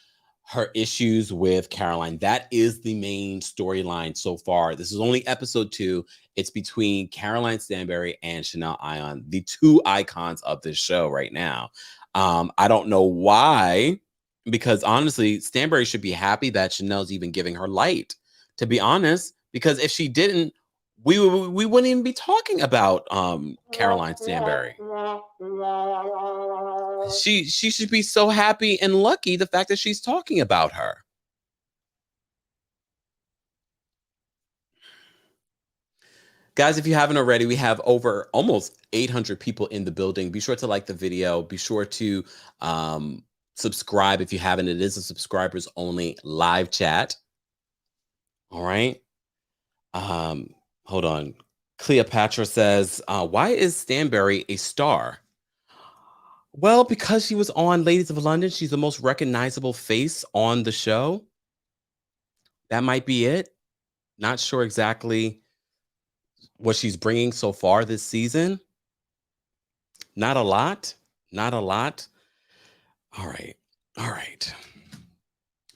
her issues with Caroline. That is the main storyline so far. This is only episode 2. It's between Caroline Stanbury and Chanel Ayan, the 2 icons of this show right now. I don't know why, because honestly, Stanbury should be happy that Chanel's even giving her light, to be honest, because if she didn't, we wouldn't even be talking about Caroline Stanbury. She should be so happy and lucky the fact that she's talking about her. Guys, if you haven't already, we have over almost 800 people in the building. Be sure to like the video. Be sure to subscribe if you haven't. It is a subscribers only live chat. All right. Hold on. Cleopatra says, why is Stanbury a star? Well, because she was on Ladies of London. She's the most recognizable face on the show. That might be it. Not sure exactly what she's bringing so far this season. Not a lot. Not a lot. All right. All right.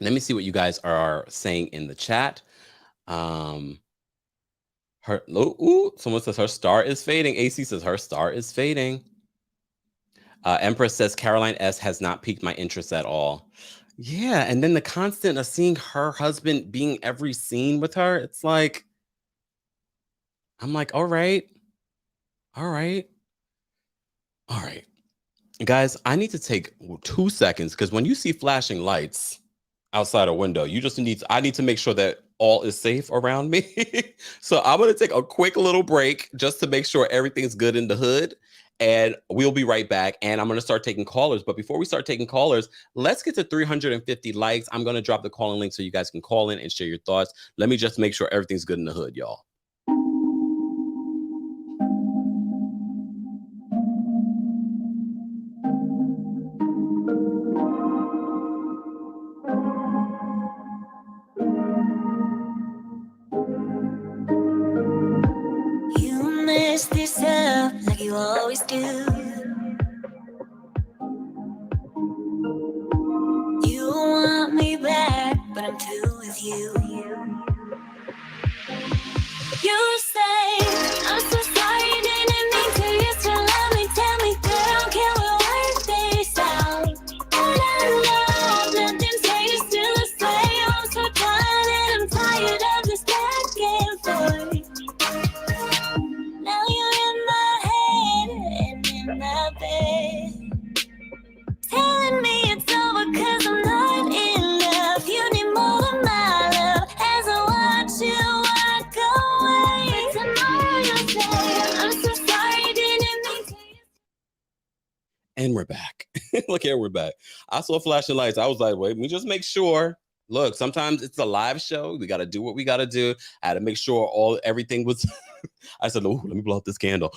Let me see what you guys are saying in the chat. Someone says her star is fading. AC says her star is fading. Empress says Caroline S has not piqued my interest at all. Yeah, and then the constant of seeing her husband being every scene with her, it's like, I'm like, all right. All right. All right. Guys, I need to take 2 seconds because when you see flashing lights outside a window, I need to make sure that all is safe around me. So I'm going to take a quick little break just to make sure everything's good in the hood. And we'll be right back. And I'm going to start taking callers. But before we start taking callers, let's get to 350 likes. I'm going to drop the calling link so you guys can call in and share your thoughts. Let me just make sure everything's good in the hood, y'all. You mess this up like you always do. You want me back, but I'm through with you. You say, I'm so sorry, didn't mean to. You still love me, tell me, girl, can we work this out? And I know nothing's changed, still the same. I'm so done and I'm tired of this back and forth. Now you're in my head and in my bed, telling me it's over 'cause I'm not in love. You need more than my love as I watch you walk away. But tomorrow you'll say, I'm so sorry, didn't mean to. And we're back. Look here, we're back. I saw flashing lights. I was like, wait, let me just make sure. Look, sometimes it's a live show. We got to do what we got to do. I had to make sure everything was. I said, oh, let me blow out this candle.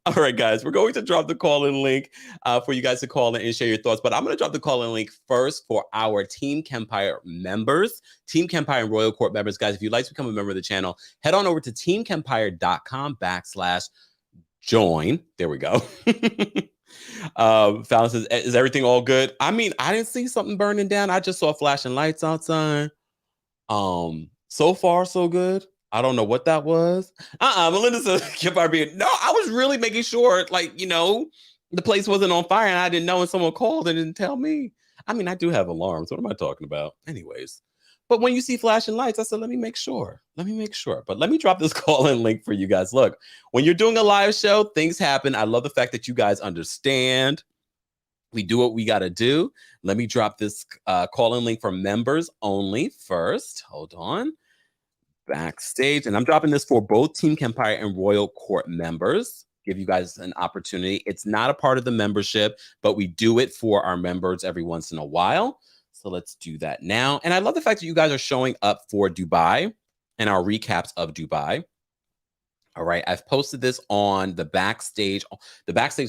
All right, guys, we're going to drop the call-in link for you guys to call in and share your thoughts. But I'm going to drop the call-in link first for our Team Kempire members, Team Kempire and Royal Court members. Guys, if you'd like to become a member of the channel, head on over to teamkempire.com/join. There we go. Fallon says, is everything all good? I mean, I didn't see something burning down. I just saw flashing lights outside. So far, so good. I don't know what that was. Melinda says, no, I was really making sure, the place wasn't on fire and I didn't know, and someone called and didn't tell me. I mean, I do have alarms. What am I talking about? Anyways, but when you see flashing lights, I said, let me make sure. But let me drop this call-in link for you guys. Look, when you're doing a live show, things happen. I love the fact that you guys understand. we do what we got to do. Let me drop this call-in link for members only first. Hold on. Backstage. And I'm dropping this for both Team Kempire and Royal Court members. Give you guys an opportunity. It's not a part of the membership, but we do it for our members every once in a while. So let's do that now. And I love the fact that you guys are showing up for Dubai and our recaps of Dubai. All right, I've posted this on the backstage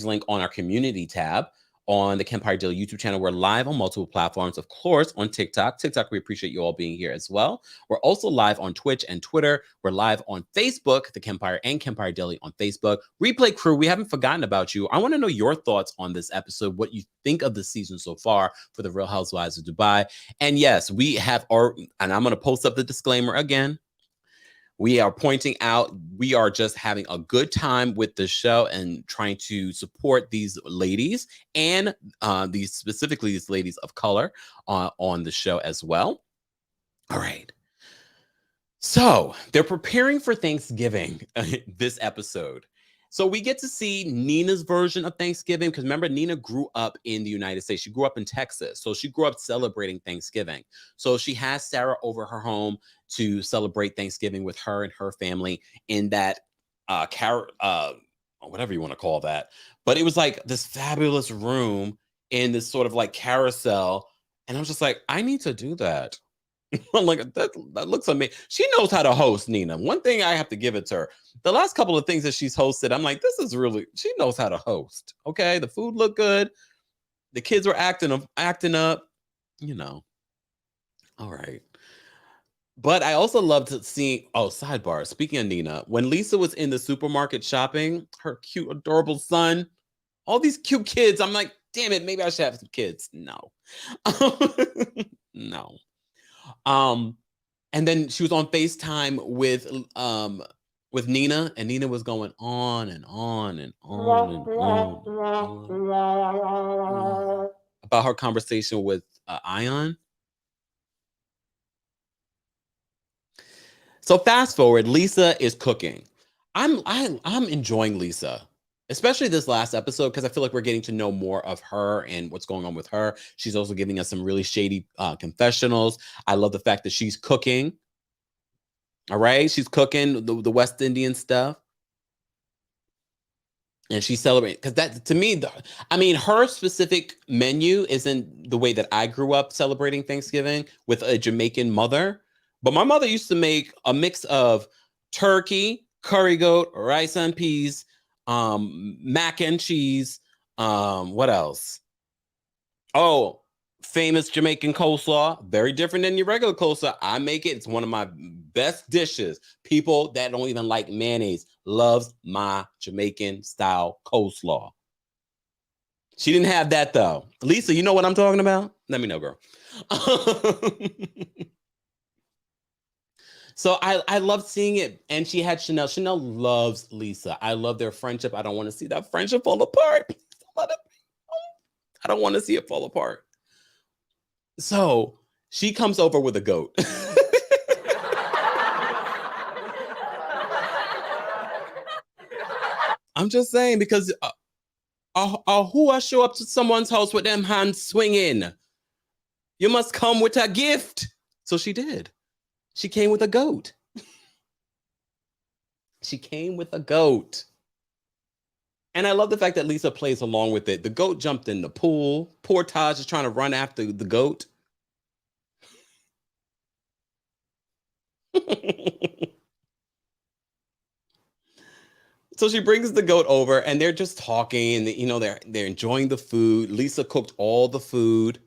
link on our community tab on the Kempire Daily YouTube channel. We're live on multiple platforms, of course, on TikTok. We appreciate you all being here as well. We're also live on Twitch and Twitter. We're live on Facebook, The Kempire and Kempire Daily on Facebook. Replay crew, we haven't forgotten about you. I want to know your thoughts on this episode, what you think of the season so far for the Real Housewives of Dubai. And yes, we have and I'm going to post up the disclaimer again. We are pointing out we are just having a good time with the show and trying to support these ladies and specifically these ladies of color on the show as well. All right. So they're preparing for Thanksgiving this episode. So we get to see Nina's version of Thanksgiving because remember, Nina grew up in the United States. She grew up in Texas. So she grew up celebrating Thanksgiving. So she has Sarah over her home to celebrate Thanksgiving with her and her family in that whatever you want to call that. But it was like this fabulous room in this sort of like carousel. And I was just like, I need to do that. I'm like, that looks amazing. She knows how to host, Nina. One thing I have to give it to her. The last couple of things that she's hosted, I'm like, this is really, she knows how to host. Okay. The food looked good. The kids were acting up, you know. All right. But I also love to see, sidebar, speaking of Nina, when Lesa was in the supermarket shopping, her cute, adorable son, all these cute kids, I'm like, damn it, maybe I should have some kids. No. No. And then she was on FaceTime with Nina, and Nina was going on and on and on and on about her conversation with Ayan. So fast forward, Lesa is cooking. I'm enjoying Lesa, especially this last episode, because I feel like we're getting to know more of her and what's going on with her. She's also giving us some really shady confessionals. I love the fact that she's cooking. All right, she's cooking the West Indian stuff. And she's celebrating because that, to me, her specific menu isn't the way that I grew up celebrating Thanksgiving with a Jamaican mother. But my mother used to make a mix of turkey, curry goat, rice and peas, mac and cheese. What else? Oh, famous Jamaican coleslaw. Very different than your regular coleslaw. I make it. It's one of my best dishes. People that don't even like mayonnaise loves my Jamaican style coleslaw. She didn't have that though. Lesa, you know what I'm talking about? Let me know, girl. So I love seeing it. And she had Chanel. Chanel loves Lesa. I love their friendship. I don't want to see that friendship fall apart. I don't want to see it fall apart. So she comes over with a goat. I'm just saying, because who I show up to someone's house with them hands swinging? You must come with a gift. So she did. She came with a goat. She came with a goat. And I love the fact that Lesa plays along with it. The goat jumped in the pool. Poor Taj is trying to run after the goat. So she brings the goat over and they're just talking and they're enjoying the food. Lesa cooked all the food.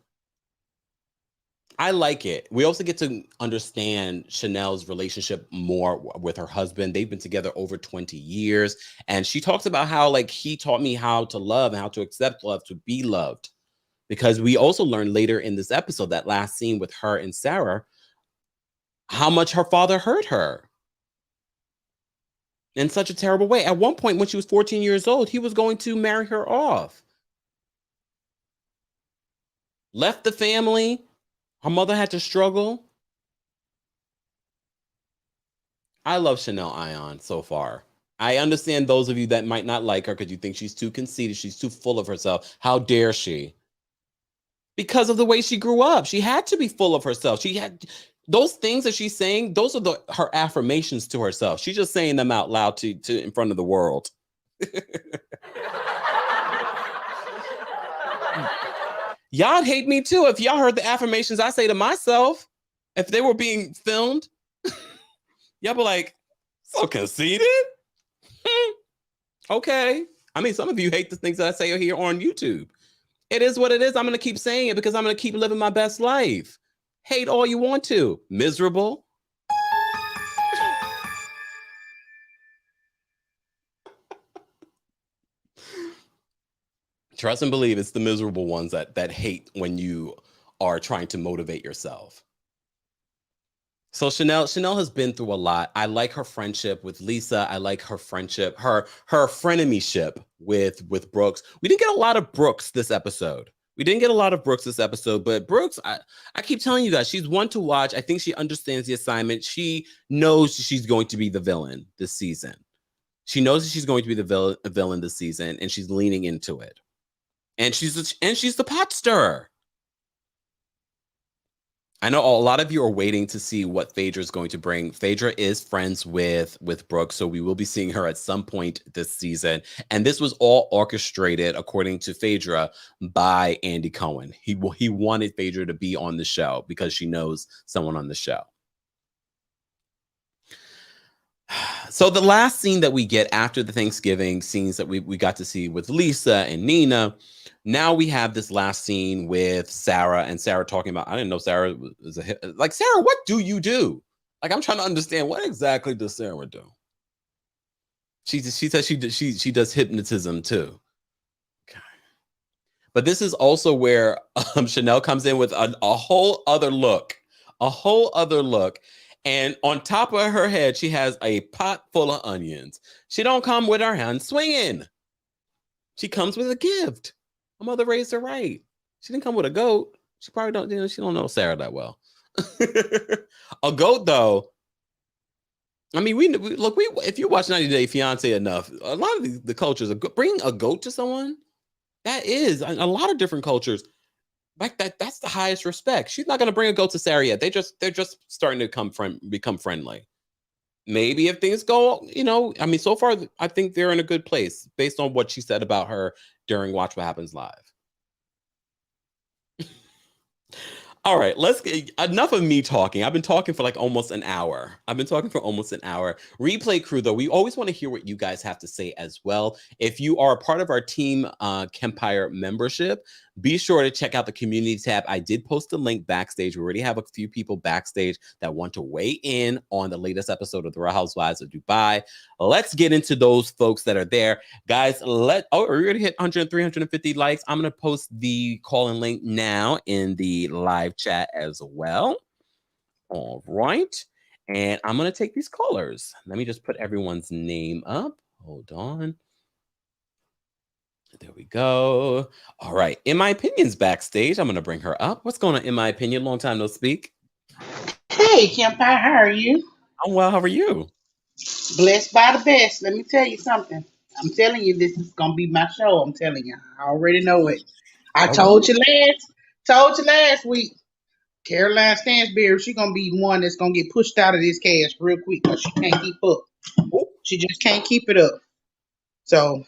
I like it. We also get to understand Chanel's relationship more with her husband. They've been together over 20 years. And she talks about how he taught me how to love and how to accept love, to be loved. Because we also learned later in this episode, that last scene with her and Sarah, how much her father hurt her in such a terrible way. At one point, when she was 14 years old, he was going to marry her off. Left the family. Her mother had to struggle. I love Chanel Ayan so far. I understand those of you that might not like her because you think she's too conceited. She's too full of herself. How dare she? because of the way she grew up. She had to be full of herself. She had those things that she's saying. Those are her affirmations to herself. She's just saying them out loud to in front of the world. Y'all hate me too if y'all heard the affirmations I say to myself. If they were being filmed, y'all be like, so conceited. Okay. I mean, some of you hate the things that I say here on YouTube. It is what it is. I'm going to keep saying it because I'm going to keep living my best life. Hate all you want to. Miserable. Trust and believe it's the miserable ones that hate when you are trying to motivate yourself. So Chanel has been through a lot. I like her friendship with Lesa. I like her friendship, her frenemyship with Brooks. We didn't get a lot of Brooks this episode. But Brooks, I keep telling you guys, she's one to watch. I think she understands the assignment. She knows she's going to be the villain this season. She knows that she's going to be the villain this season, and she's leaning into it. And she's the pot stirrer. I know a lot of you are waiting to see what Phaedra is going to bring. Phaedra is friends with Brooke, so we will be seeing her at some point this season. And this was all orchestrated, according to Phaedra, by Andy Cohen. He wanted Phaedra to be on the show because she knows someone on the show. So the last scene that we get after the Thanksgiving scenes that we got to see with Lesa and Nina, now we have this last scene with Sarah, and Sarah talking about, I didn't know Sarah was like, Sarah, what do you do? Like, I'm trying to understand, what exactly does Sarah do? She says she does hypnotism too. Okay. But this is also where Chanel comes in with a whole other look. And on top of her head, she has a pot full of onions. She don't come with her hands swinging. She comes with a gift. My mother raised her right. She didn't come with a goat. She probably don't, she don't know Sarah that well. A goat, though. I mean, if you watch 90 Day Fiancé enough, a lot of the cultures, bringing a goat to someone, that is a lot of different cultures. Like that's the highest respect. She's not going to bring a goat to Sarah yet. They're just starting to become friendly. Maybe if things go, I mean, so far, I think they're in a good place based on what she said about her during Watch What Happens Live. All right, enough of me talking. I've been talking for like almost an hour. Replay crew, though, we always want to hear what you guys have to say as well. If you are a part of our Team Kempire membership, be sure to check out the community tab. I did post a link backstage. We already have a few people backstage that want to weigh in on the latest episode of The Real Housewives of Dubai. Let's get into those folks that are there. Guys, we're going to hit 100, 350 likes. I'm going to post the call-in link now in the live chat as well. All right. And I'm going to take these callers. Let me just put everyone's name up. Hold on. There we go. All right. In My Opinion's backstage. I'm going to bring her up. What's going on, In My Opinion? Long time no speak. Hey, Kempire, how are you? I'm well. How are you? Blessed by the best. Let me tell you something. I'm telling you, this is going to be my show. I'm telling you. I already know it. I told you last week. Caroline Stanbury, she's going to be one that's going to get pushed out of this cast real quick because she can't keep up. She just can't keep it up. So,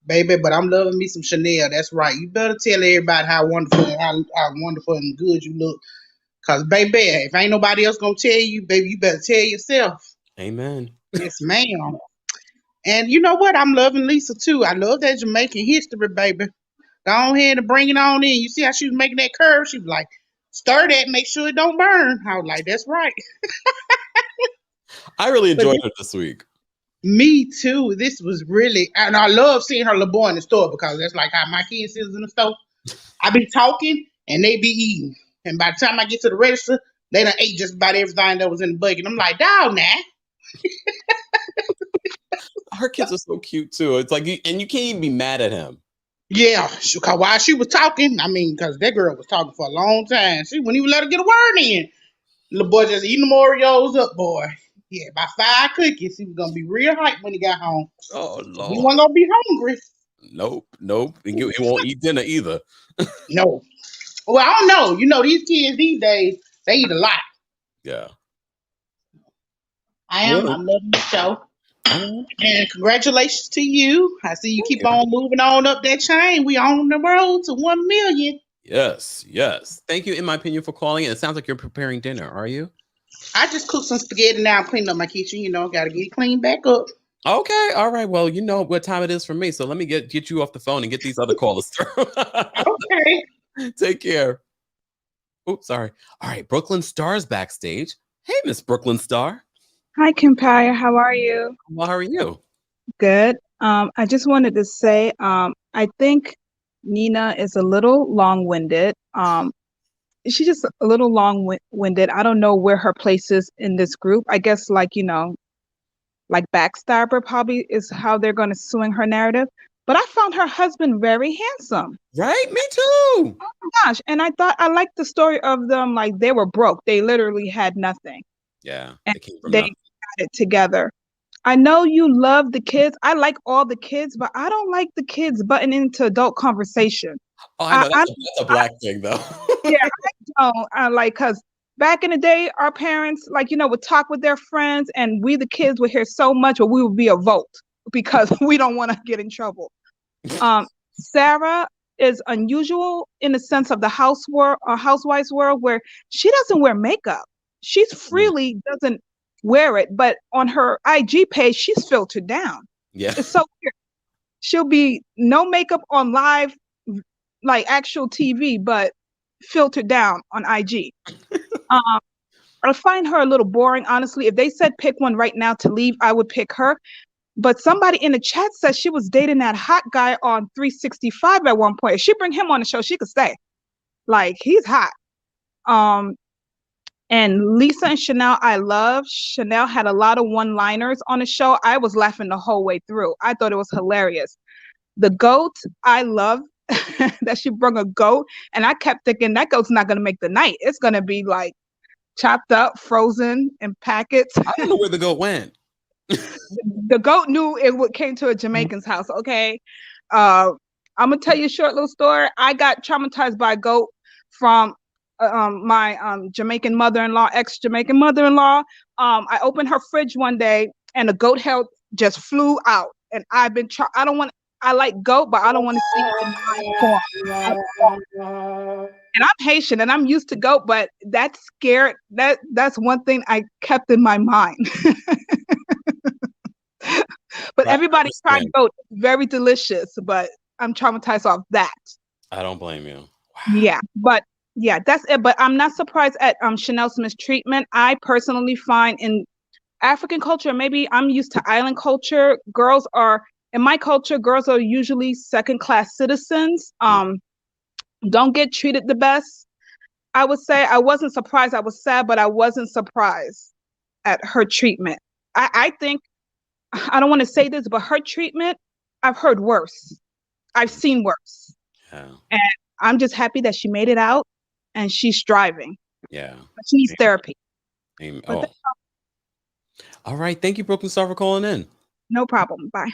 baby, but I'm loving me some Chanel. That's right. You better tell everybody how wonderful and good you look. Because, baby, if ain't nobody else going to tell you, baby, you better tell yourself. Amen. Yes, ma'am. And you know what? I'm loving Lesa, too. I love that Jamaican history, baby. Go ahead and bring it on in. You see how she was making that curve? She was like, stir that, make sure it don't burn. I was like, that's right. I really enjoyed it this week. Me too. This was really, and I love seeing her little boy in the store because that's like how my kids is in the store. I be talking and they be eating. And by the time I get to the register, they done ate just about everything that was in the bucket. I'm like, dog, nah. Her kids are so cute too. It's like, and you can't even be mad at him. Yeah, because while she was talking, I mean, because that girl was talking for a long time. She wouldn't even let her get a word in. Little boy just eating the Oreos up, boy. Yeah, about 5 cookies. He was going to be real hyped when he got home. Oh, Lord. He wasn't going to be hungry. Nope. He won't eat dinner either. No. Well, I don't know. You know, these kids these days, they eat a lot. Yeah. I am. Well, I'm loving the show. all right. And congratulations to you. I see you Thank keep you. on moving on up that chain. We on the road to 1 million. Yes, yes. Thank you, in my opinion, for calling. It sounds like you're preparing dinner. Are you? I just cooked some spaghetti now. I'm cleaning up my kitchen. You know, got to get it cleaned back up. Okay. All right. Well, you know what time it is for me. So let me get you off the phone and get these other callers through. Okay. Take care. Oops, sorry. All right. Brooklyn Star's backstage. Hey, Miss Brooklyn Star. Hi, Kempire. How are you? Well, how are you? Good. I just wanted to say, I think Nina is a little long-winded. She's just a little long-winded. I don't know where her place is in this group. I guess, like backstabber probably is how they're going to swing her narrative. But I found her husband very handsome. Right? Me too. Gosh, and I thought I liked the story of them. Like they were broke. They literally had nothing, Yeah. and They came from they nothing. got it together. I know you love the kids. I like all the kids, but I don't like the kids butting into adult conversation. Oh, I I, know. I, That's a black thing, though. yeah, I don't. I like because back in the day, our parents, would talk with their friends, and we, the kids, would hear so much, or we would be a vote because we don't want to get in trouble. Sarah is unusual in the sense of the housewives world, where she doesn't wear makeup. She's freely doesn't wear it, but on her IG page, she's filtered down. Yeah. It's so weird. She'll be no makeup on live, like actual TV, but filtered down on IG. I find her a little boring, honestly. If they said pick one right now to leave, I would pick her. But somebody in the chat said she was dating that hot guy on 365 at one point. If she bring him on the show, she could stay. Like he's hot. And Lesa and Chanel, I love. Chanel had a lot of one-liners on the show. I was laughing the whole way through. I thought it was hilarious. The goat, I love that she brought a goat. And I kept thinking that goat's not going to make the night. It's going to be like chopped up, frozen in packets. I don't know where the goat went. The goat knew it came to a Jamaican's house, okay? I'm going to tell you a short little story. I got traumatized by a goat from my Jamaican mother-in-law, ex-Jamaican mother-in-law. I opened her fridge one day and the goat head just flew out. And I've been I like goat, but I don't want to see it in my form. And I'm Haitian and I'm used to goat, but that scared that's one thing I kept in my mind. But everybody tried goat. It's very delicious, but I'm traumatized off that. I don't blame you. Wow. Yeah, but yeah, that's it. But I'm not surprised at Chanel's mistreatment. I personally find in African culture, maybe I'm used to island culture. In my culture, girls are usually second-class citizens. Don't get treated the best. I would say I wasn't surprised. I was sad, but I wasn't surprised at her treatment. I think, I don't want to say this, but her treatment, I've heard worse. I've seen worse. Yeah. And I'm just happy that she made it out and she's striving. Yeah. But she needs therapy. Oh. All right. Thank you, Brooklyn Star, for calling in. No problem. Bye.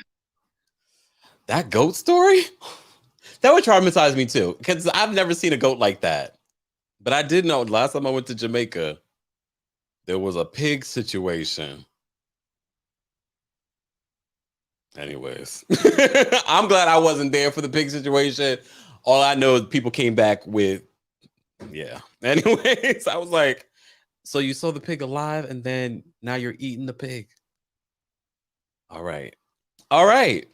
That goat story? That would traumatize me too, because I've never seen a goat like that. But I did know last time I went to Jamaica, there was a pig situation. Anyways, I'm glad I wasn't there for the pig situation. All I know is people came back with, yeah. Anyways, I was like, so you saw the pig alive and then now you're eating the pig. All right. All right.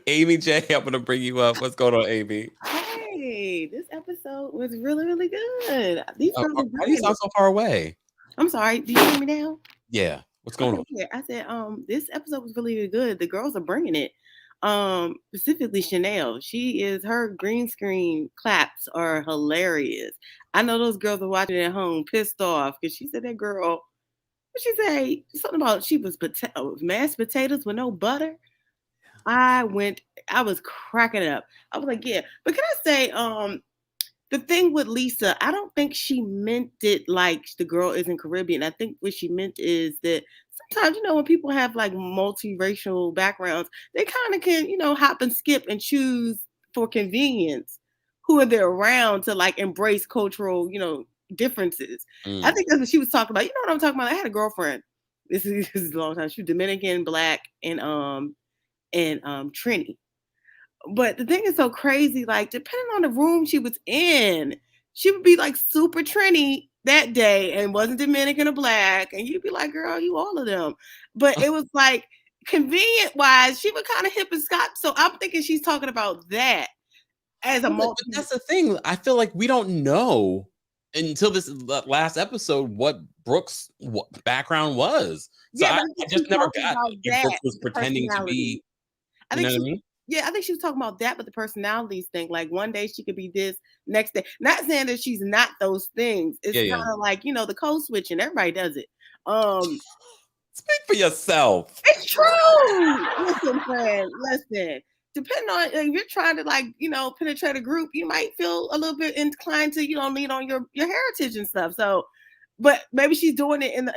Amy J, I'm going to bring you up. What's going on, Amy? Hey, this episode was really, really good. These girls are why do you sound so far away? I'm sorry. Do you hear me now? Yeah. What's going on? Yeah, I said, this episode was really, really good. The girls are bringing it. Specifically Chanel. Her green screen claps are hilarious. I know those girls are watching at home pissed off because she said that girl, what she say? Something about she was mashed potatoes with no butter. I was cracking up. I was like, yeah. But can I say, the thing with Lesa, I don't think she meant it like the girl isn't Caribbean. I think what she meant is that sometimes, when people have like multiracial backgrounds, they kind of can, hop and skip and choose for convenience who are they around to like embrace cultural, differences. I think that's what she was talking about. You know what I'm talking about? I had a girlfriend. This is a long time. She was Dominican, Black, and Trini. But the thing is so crazy, like depending on the room she was in, she would be like super Trini that day and wasn't Dominican or Black. And you'd be like, girl, you all of them. But it was like convenient wise, she was kind of hip and Scott. So I'm thinking she's talking about that as a But that's the thing. I feel like we don't know until this last episode what Brooke's background was. So Yeah, I but I think just she's never talking got about if Brooke that, was the pretending to be. I You know think what I mean? Yeah, I think she was talking about that, but the personalities thing. Like one day she could be this, next day. Not saying that she's not those things. It's Yeah, kind yeah. of like, the code switching. Everybody does it. Speak for yourself. It's true. Listen, friend, listen. Depending on if you're trying to like, penetrate a group, you might feel a little bit inclined to, lean on your heritage and stuff. So, but maybe she's doing it in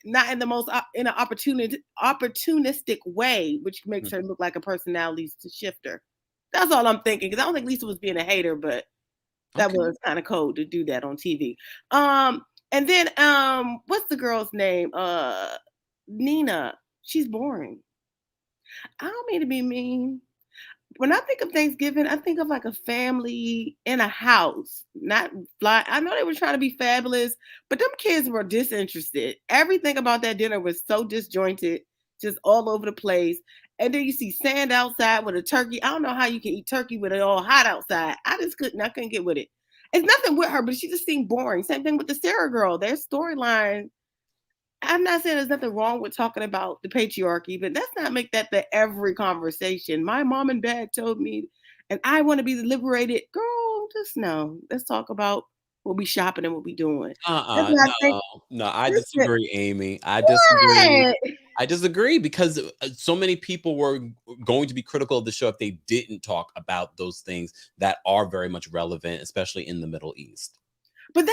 not in the most in an opportunistic way, which makes her look like a personality shifter. That's all I'm thinking. Because I don't think Lisa was being a hater, but that was kind of cold to do that on TV. And then what's the girl's name? Nina. She's boring. I don't mean to be mean. When I think of Thanksgiving, I think of like a family in a house, not fly. I know they were trying to be fabulous, but them kids were disinterested. Everything about that dinner was so disjointed, just all over the place. And then you see sand outside with a turkey. I don't know how you can eat turkey with it all hot outside. I couldn't get with it. It's nothing with her, but she just seemed boring. Same thing with the Sarah girl. Their storyline, I'm not saying there's nothing wrong with talking about the patriarchy, but let's not make that the every conversation. My mom and dad told me, and I want to be liberated. Girl, just no. Let's talk about what we shopping and what we doing. No, I disagree, Amy. I disagree. I disagree because so many people were going to be critical of the show if they didn't talk about those things that are very much relevant, especially in the Middle East. But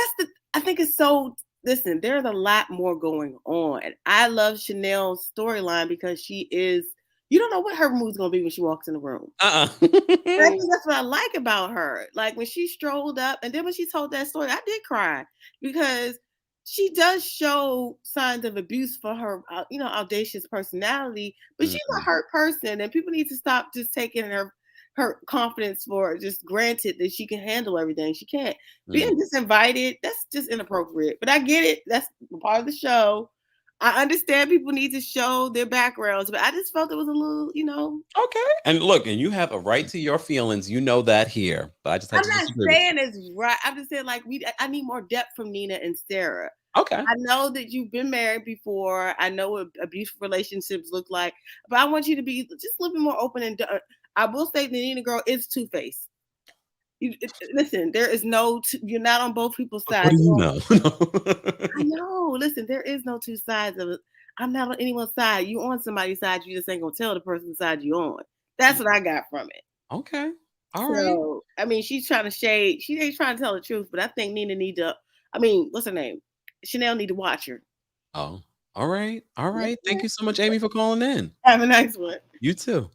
I think it's so. Listen, there's a lot more going on. I love Chanel's storyline because she is. You don't know what her mood's gonna be when she walks in the room. I think that's what I like about her. Like when she strolled up, and then when she told that story, I did cry because she does show signs of abuse for her, audacious personality. But she's a hurt person, and people need to stop just taking her confidence for just granted that she can handle everything. She can't. Being disinvited, that's just inappropriate. But I get it. That's part of the show. I understand people need to show their backgrounds, but I just felt it was a little, Okay. And look, and you have a right to your feelings. You know that here. But I just had I'm not saying it's right. I'm just saying, like, I need more depth from Nina and Sarah. Okay. I know that you've been married before. I know what abusive relationships look like, but I want you to be just a little bit more open and I will say the Nina girl is two-faced. Listen, there is you're not on both people's sides. What do you know? I know. Listen, there is no two sides of it. I'm not on anyone's side. You on somebody's side, you just ain't gonna tell the person's side you on. That's what I got from it. Okay. All right. I mean, she's trying to shade. She ain't trying to tell the truth, but I think Nina what's her name? Chanel need to watch her. Oh, all right. All right. Thank you so much, Amy, for calling in. Have a nice one. You too.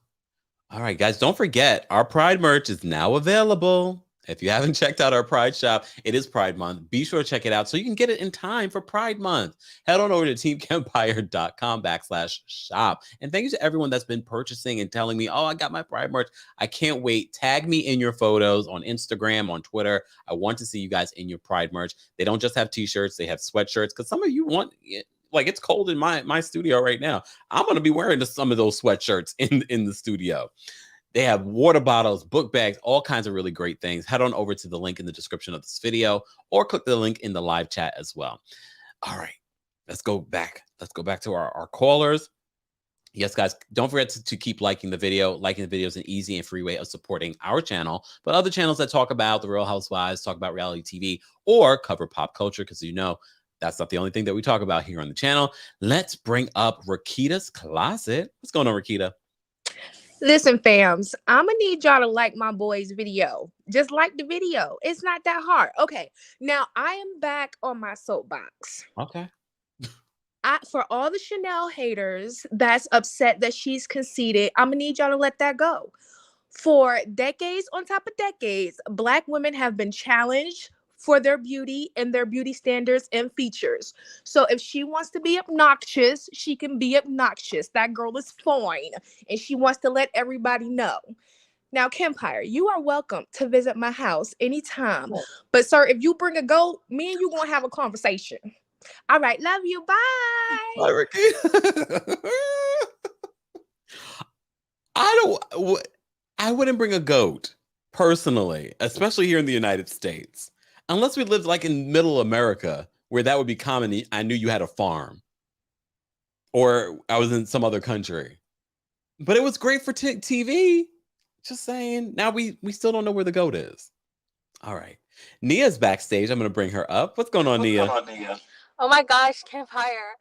All right, guys, don't forget our Pride merch is now available. If you haven't checked out our Pride shop, it is Pride Month. Be sure to check it out so you can get it in time for Pride Month. Head on over to TheKempire.com/shop. And thank you to everyone that's been purchasing and telling me, oh, I got my Pride merch. I can't wait. Tag me in your photos on Instagram, on Twitter. I want to see you guys in your Pride merch. They don't just have t-shirts, they have sweatshirts because some of you want it. Like it's cold in my studio right now. I'm going to be wearing some of those sweatshirts in the studio. They have water bottles, book bags, all kinds of really great things. Head on over to the link in the description of this video or click the link in the live chat as well. All right, let's go back. Let's go back to our callers. Yes, guys, don't forget to keep liking the video. Liking the video is an easy and free way of supporting our channel, but other channels that talk about the Real Housewives, talk about reality TV, or cover pop culture, because that's not the only thing that we talk about here on the channel. Let's bring up Rakita's Closet. What's going on, Rakita? Listen, fams, I'm going to need y'all to like my boy's video. Just like the video. It's not that hard. Okay, now I am back on my soapbox. Okay. For all the Chanel haters that's upset that she's conceited, I'm going to need y'all to let that go. For decades on top of decades, Black women have been challenged for their beauty and their beauty standards and features. So if she wants to be obnoxious, she can be obnoxious. That girl is fine, and she wants to let everybody know. Now, Kempire, you are welcome to visit my house anytime. But, sir, if you bring a goat, me and you gonna have a conversation. All right, love you. Bye. Bye, Ricky. I wouldn't bring a goat personally, especially here in the United States, unless we lived like in middle America, where that would be common. I knew you had a farm, or I was in some other country. But it was great for TV. Just saying. Now we still don't know where the goat is. All right. Nia's backstage. I'm going to bring her up. What's going on, Nia? Oh my gosh, Kempire.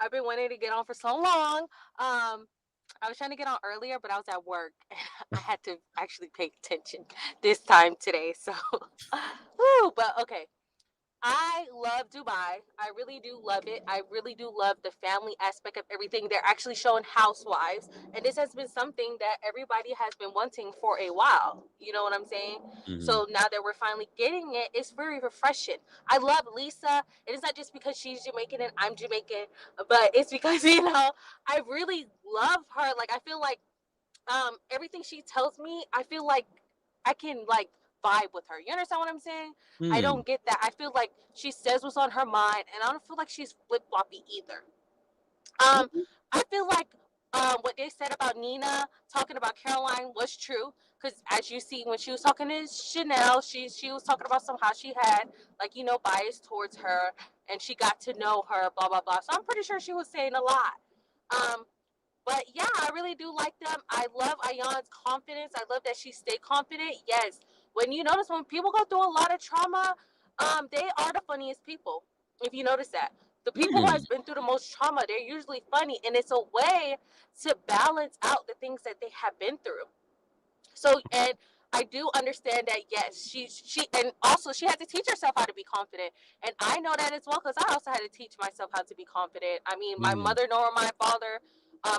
I've been wanting to get on for so long. I was trying to get on earlier, but I was at work. I had to actually pay attention this time today. So, but okay. I love Dubai. I really do love it. I really do love the family aspect of everything. They're actually showing housewives. And this has been something that everybody has been wanting for a while. You know what I'm saying? Mhm. So now that we're finally getting it, it's very refreshing. I love Lesa. It is not just because she's Jamaican and I'm Jamaican, but it's because, I really love her. Like, I feel like everything she tells me, I feel like I can, like, vibe with her. You understand what I'm saying? I Hmm. don't get that. I feel like she says what's on her mind, and I don't feel like she's flip floppy either. I feel like what they said about Nina talking about Caroline was true. Because as you see, when she was talking to Chanel, she was talking about somehow she had, like, bias towards her, and she got to know her, blah blah blah. So I'm pretty sure she was saying a lot. But yeah, I really do like them. I love Ayan's confidence. I love that she stayed confident. Yes, when you notice when people go through a lot of trauma, they are the funniest people. If you notice that, the people who has been through the most trauma, they're usually funny, and it's a way to balance out the things that they have been through. So, and I do understand that, yes, she and also she had to teach herself how to be confident, and I know that as well because I also had to teach myself how to be confident. I mean, my mother nor my father,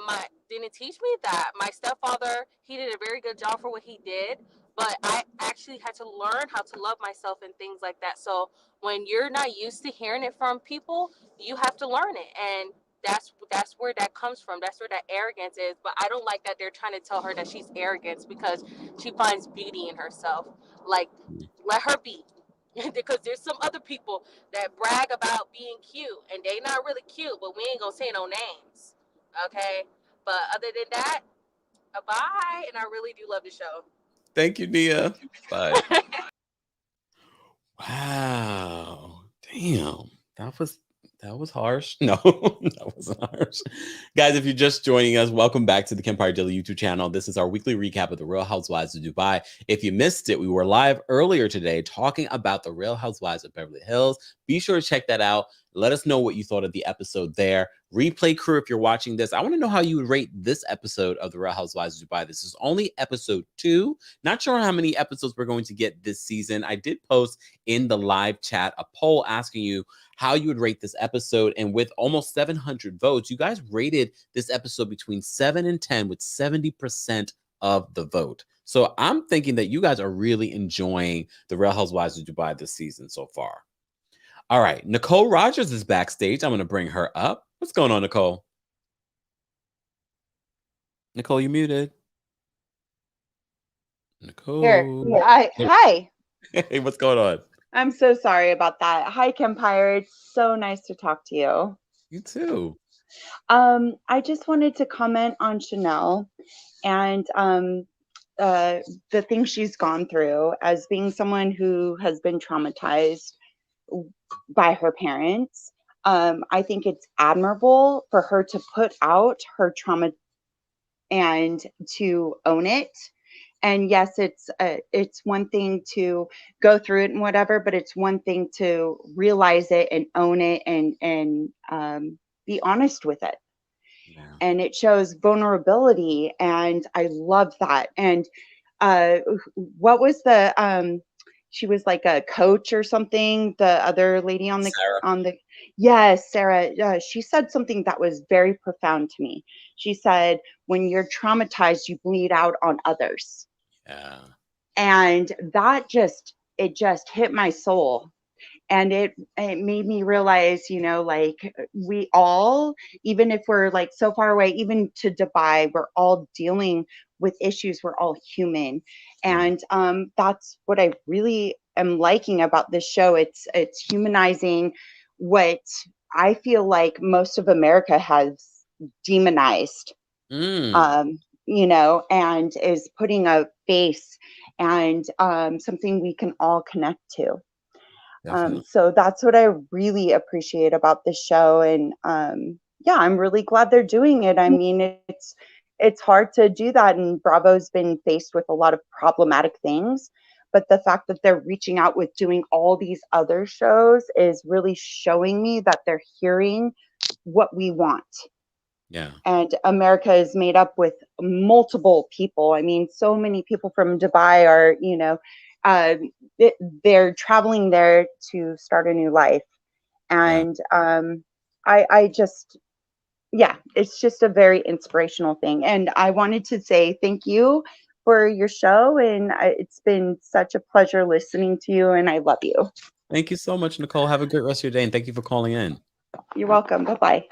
my didn't teach me that. My stepfather, he did a very good job for what he did, but I actually had to learn how to love myself and things like that. So when you're not used to hearing it from people, you have to learn it, and that's where that comes from. That's where that arrogance is. But I don't like that they're trying to tell her that she's arrogant because she finds beauty in herself. Like, let her be. Because there's some other people that brag about being cute and they not really cute, but we ain't gonna say no names. Okay? But other than that, bye. And I really do love the show. Thank you, Nia. Bye. Wow. Damn. That was harsh. No, that wasn't harsh. Guys, if you're just joining us, welcome back to the Kempire Daily YouTube channel. This is our weekly recap of the Real Housewives of Dubai. If you missed it, we were live earlier today talking about the Real Housewives of Beverly Hills. Be sure to check that out. Let us know what you thought of the episode there. Replay crew, if you're watching this, I want to know how you would rate this episode of the Real Housewives of Dubai. This is only episode 2. Not sure how many episodes we're going to get this season. I did post in the live chat a poll asking you how you would rate this episode. And with almost 700 votes, you guys rated this episode between 7 and 10 with 70% of the vote. So I'm thinking that you guys are really enjoying the Real Housewives of Dubai this season so far. All right, Nicole Rogers is backstage. I'm going to bring her up. What's going on, Nicole? Nicole, you muted. Nicole. Here. Hi. Hey, what's going on? I'm so sorry about that. Hi, Kempire. It's so nice to talk to you. You too. I just wanted to comment on Chanel and the things she's gone through as being someone who has been traumatized by her parents. I think it's admirable for her to put out her trauma and to own it. And yes, it's one thing to go through it and whatever, but it's one thing to realize it and own it and be honest with it. Yeah. And it shows vulnerability, and I love that. And what was the she was like a coach or something, the other lady on the Sarah. Yes, Sarah. She said something that was very profound to me. She said, when you're traumatized, you bleed out on others. Yeah. And that just hit my soul. And it made me realize, like, we all, even if we're like so far away, even to Dubai, we're all dealing with issues. We're all human. And that's what I really am liking about this show. It's humanizing what I feel like most of America has demonized, Mm, and is putting a face and something we can all connect to. definitely. So that's what I really appreciate about this show. And yeah, I'm really glad they're doing it. I mean, it's hard to do that, and Bravo's been faced with a lot of problematic things. But the fact that they're reaching out with doing all these other shows is really showing me that they're hearing what we want. Yeah. And America is made up with multiple people. I mean, so many people from Dubai are, uh, they're traveling there to start a new life. Yeah. And I just, yeah, it's just a very inspirational thing. And I wanted to say thank you for your show. And it's been such a pleasure listening to you. And I love you. Thank you so much, Nicole. Have a great rest of your day, and thank you for calling in. You're welcome. Bye-bye.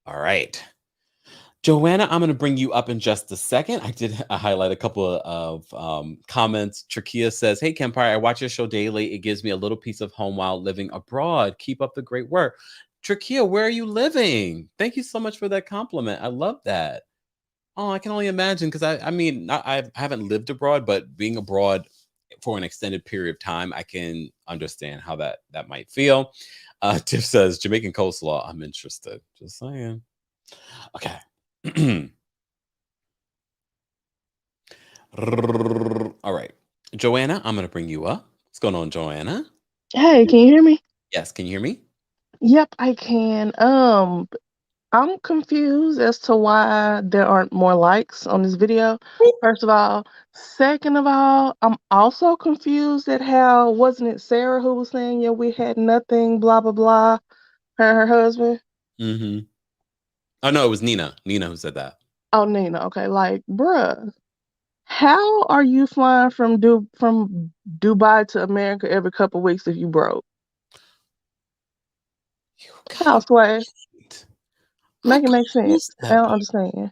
All right. Joanna, I'm going to bring you up in just a second. I did highlight a couple of comments. Trakia says, "Hey, Kempire, I watch your show daily. It gives me a little piece of home while living abroad. Keep up the great work." Trakia, where are you living? Thank you so much for that compliment. I love that. Oh, I can only imagine, because I mean, I haven't lived abroad, but being abroad for an extended period of time, I can understand how that might feel. Tiff says, "Jamaican coleslaw. I'm interested." Just saying. Okay. All right. Joanna, I'm going to bring you up. What's going on, Joanna? Hey, can you hear me? Yes, can you hear me? Yep, I can. I'm confused as to why there aren't more likes on this video, first of all. Second of all, I'm also confused at how, wasn't it Sarah who was saying, yeah, we had nothing, blah, blah, blah, her and her husband? Mm-hmm. Oh, no, it was Nina. Nina who said that. Oh, Nina, okay, like, bruh, how are you flying from Dubai to America every couple weeks if you broke? You How, got Sway? it. I Make it make sense. closed I that don't part. understand.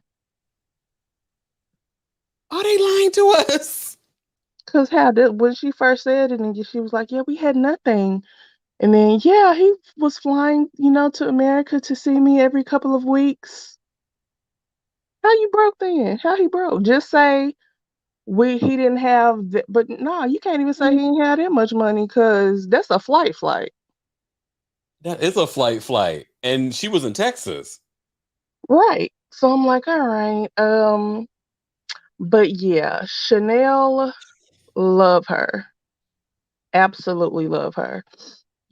Are they lying to us? Cause how did when she first said it, and she was like, "Yeah, we had nothing," and then yeah, he was flying, to America to see me every couple of weeks. How you broke then? How he broke? Just say he didn't have, but no, you can't even say he didn't have that much money, cause that's a flight, That is a flight. And she was in Texas. right? So I'm like, all right, but yeah, Chanel, love her, absolutely love her.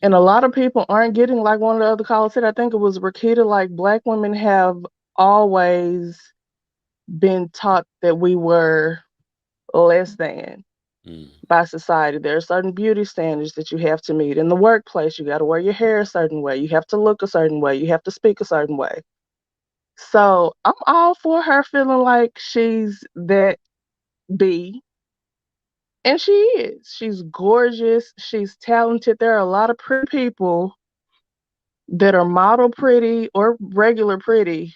And a lot of people aren't getting, like one of the other callers said, I think it was Rakita, like Black women have always been taught that we were less than Mm, by society. There are certain beauty standards that you have to meet. In the workplace, you got to wear your hair a certain way. You have to look a certain way. You have to speak a certain way. So I'm all for her feeling like she's that B. And she is. She's gorgeous. She's talented. There are a lot of pretty people that are model pretty or regular pretty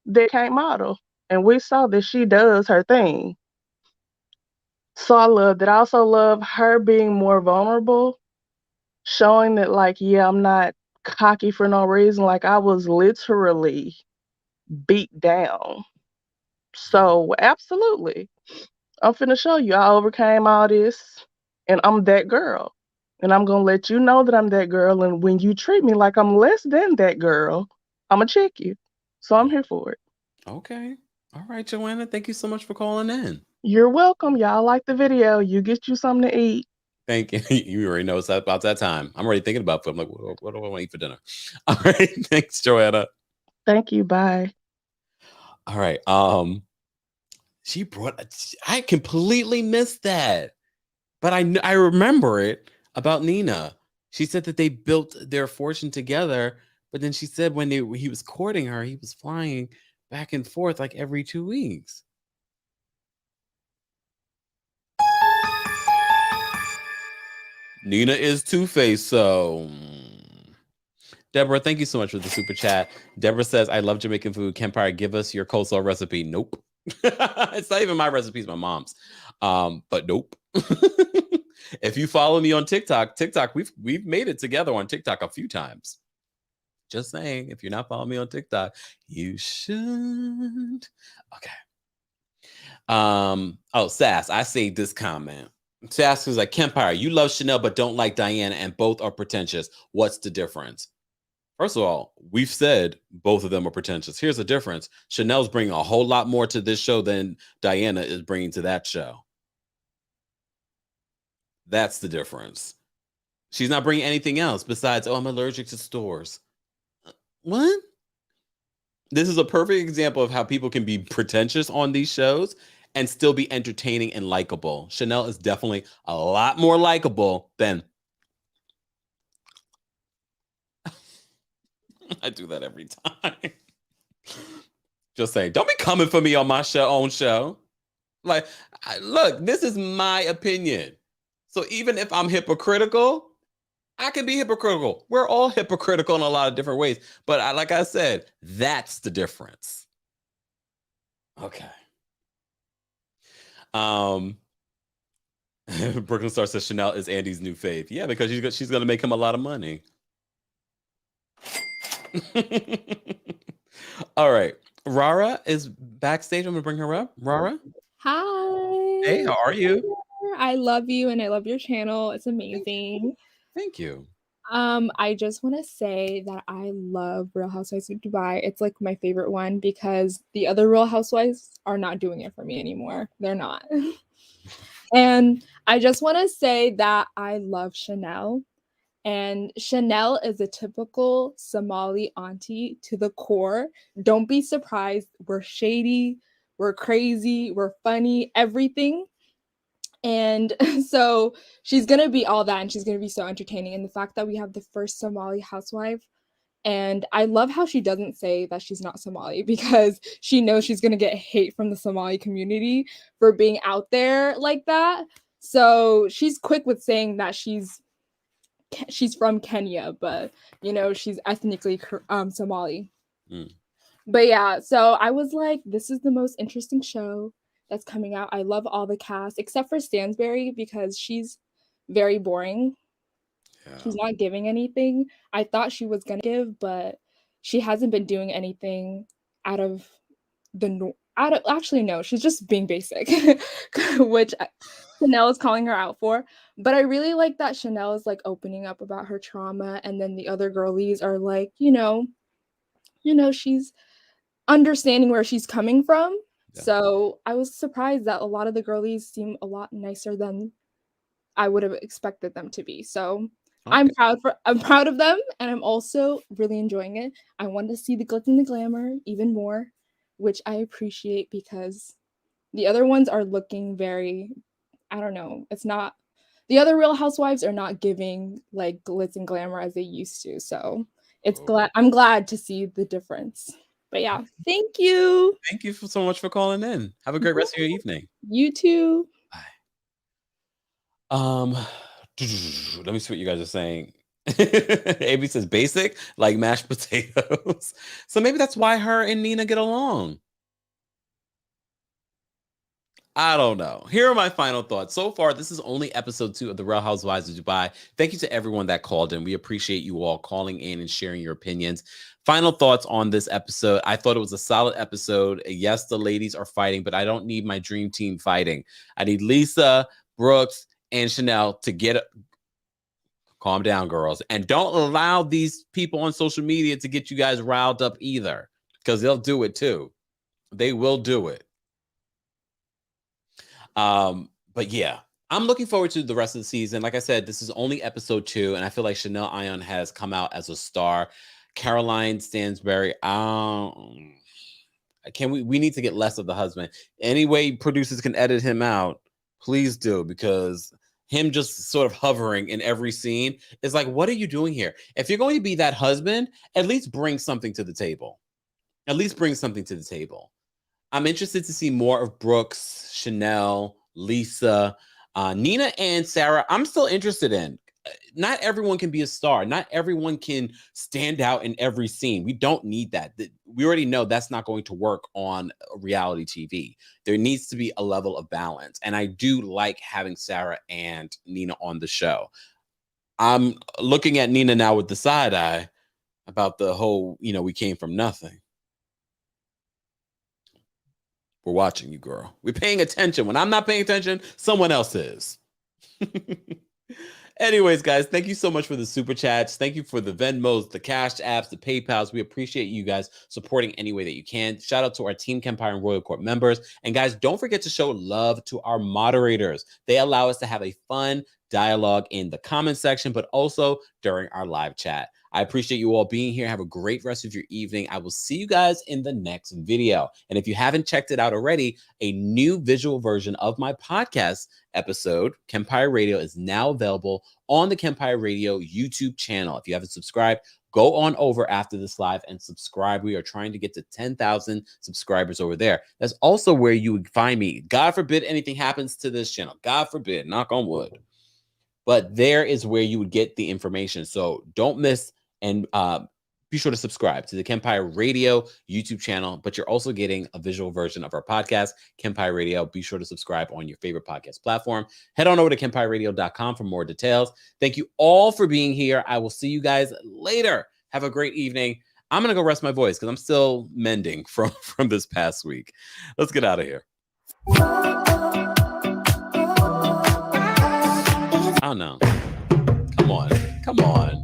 that can't model. And we saw that she does her thing. So I love that. I also love her being more vulnerable, showing that, like, yeah, I'm not cocky for no reason. Like, I was literally beat down. yeah. So, absolutely. I'm finna show you I overcame all this, and I'm that girl. And I'm gonna let you know that I'm that girl. And when you treat me like I'm less than that girl, I'm gonna check you. So I'm here for it. Okay. All right, Joanna. Thank you so much for calling in. You're welcome. Y'all like the video. You get you something to eat. Thank you. You already know it's about that time. I'm already thinking about food. I'm like, what do I want to eat for dinner? All right. Thanks, Joanna. Thank you. Bye. All right. She brought. I completely missed that, but I remember it about Nina. She said that they built their fortune together, but then she said when he was courting her, he was flying back and forth like every 2 weeks. Nina is Two-Faced, so Deborah, thank you so much for the super chat. Deborah says, I love Jamaican food. Kempire, give us your coleslaw recipe. Nope. It's not even my recipe, it's my mom's. But nope. If you follow me on TikTok, we've made it together on TikTok a few times. Just saying, if you're not following me on TikTok, you should. Okay. Sass, I saved this comment. Sass was like, Kempire, you love Chanel but don't like Diana, and both are pretentious. What's the difference? First of all, we've said both of them are pretentious. Here's the difference. Chanel's bringing a whole lot more to this show than Diana is bringing to that show. That's the difference. She's not bringing anything else besides, I'm allergic to stores. What? This is a perfect example of how people can be pretentious on these shows and still be entertaining and likable. Chanel is definitely a lot more likable than... I do that every time. Just saying, don't be coming for me on my own show. Like, look, this is my opinion. So even if I'm hypocritical, I can be hypocritical. We're all hypocritical in a lot of different ways. But like I said, that's the difference. Okay. Brooklyn Star says Chanel is Andy's new fave. Yeah, because she's going to make him a lot of money. All right. Rara is backstage. I'm going to bring her up. Rara? Hi. Hey, how are you? I love you and I love your channel. It's amazing. Thank you. I just want to say that I love Real Housewives of Dubai. It's like my favorite one because the other Real Housewives are not doing it for me anymore. They're not. And I just want to say that I love Chanel. And Chanel is a typical Somali auntie to the core. Don't be surprised. We're shady, we're crazy, we're funny, everything. And so she's going to be all that, and she's going to be so entertaining. And the fact that we have the first Somali housewife, and I love how she doesn't say that she's not Somali because she knows she's going to get hate from the Somali community for being out there like that. So she's quick with saying that she's from Kenya, but she's ethnically Somali. But yeah, so I was like, this is the most interesting show that's coming out. I love all the cast except for Stansbury because she's very boring. She's not giving anything. I thought she was gonna give, but she hasn't been doing anything actually no, she's just being basic, which Chanel is calling her out for. But I really like that Chanel is like opening up about her trauma, and then the other girlies are like, she's understanding where she's coming from. Yeah. So I was surprised that a lot of the girlies seem a lot nicer than I would have expected them to be. So okay. I'm proud of them, and I'm also really enjoying it. I want to see the glitz and the glamour even more, which I appreciate because the other ones are looking very, I don't know, the other Real Housewives are not giving like glitz and glamour as they used to. So I'm glad to see the difference. But yeah, thank you. Thank you so much for calling in. Have a great rest of your evening. You too. Bye. Let me see what you guys are saying. AB says basic, like mashed potatoes. So maybe that's why her and Nina get along. I don't know. Here are my final thoughts. So far, this is only episode 2 of the Real Housewives of Dubai. Thank you to everyone that called in. We appreciate you all calling in and sharing your opinions. Final thoughts on this episode. I thought it was a solid episode. Yes, the ladies are fighting, but I don't need my dream team fighting. I need Lesa, Brooks, and Chanel to get... Calm down, girls. And don't allow these people on social media to get you guys riled up either, because they'll do it too. They will do it. But yeah, I'm looking forward to the rest of the season. Like I said, this is only episode 2, and I feel like Chanel Ayan has come out as a star. Caroline Stanbury, we need to get less of the husband. Any way producers can edit him out, please do, because him just sort of hovering in every scene is like, what are you doing here? If you're going to be that husband, at least bring something to the table. At least bring something to the table. I'm interested to see more of Brooks, Chanel, Lesa, Nina and Sarah. I'm still interested in. not everyone can be a star. Not everyone can stand out in every scene. We don't need that. We already know that's not going to work on reality TV. There needs to be a level of balance. And I do like having Sarah and Nina on the show. I'm looking at Nina now with the side eye about the whole, we came from nothing. We're watching you, girl. We're paying attention. When I'm not paying attention, someone else is. Anyways, guys, thank you so much for the super chats. Thank you for the Venmos, the Cash apps, the PayPals. We appreciate you guys supporting any way that you can. Shout out to our Team Kempire and Royal Court members. And guys, don't forget to show love to our moderators. They allow us to have a fun dialogue in the comment section, but also during our live chat. I appreciate you all being here. Have a great rest of your evening. I will see you guys in the next video. And if you haven't checked it out already, a new visual version of my podcast episode, Kempire Radio, is now available on the Kempire Radio YouTube channel. If you haven't subscribed, go on over after this live and subscribe. We are trying to get to 10,000 subscribers over there. That's also where you would find me. God forbid anything happens to this channel. God forbid, knock on wood. But there is where you would get the information. So don't miss. And be sure to subscribe to the Kempire Radio YouTube channel, but you're also getting a visual version of our podcast, Kempire Radio. Be sure to subscribe on your favorite podcast platform. Head on over to KempireRadio.com for more details. Thank you all for being here. I will see you guys later. Have a great evening. I'm going to go rest my voice because I'm still mending from this past week. Let's get out of here. Oh, no. Come on.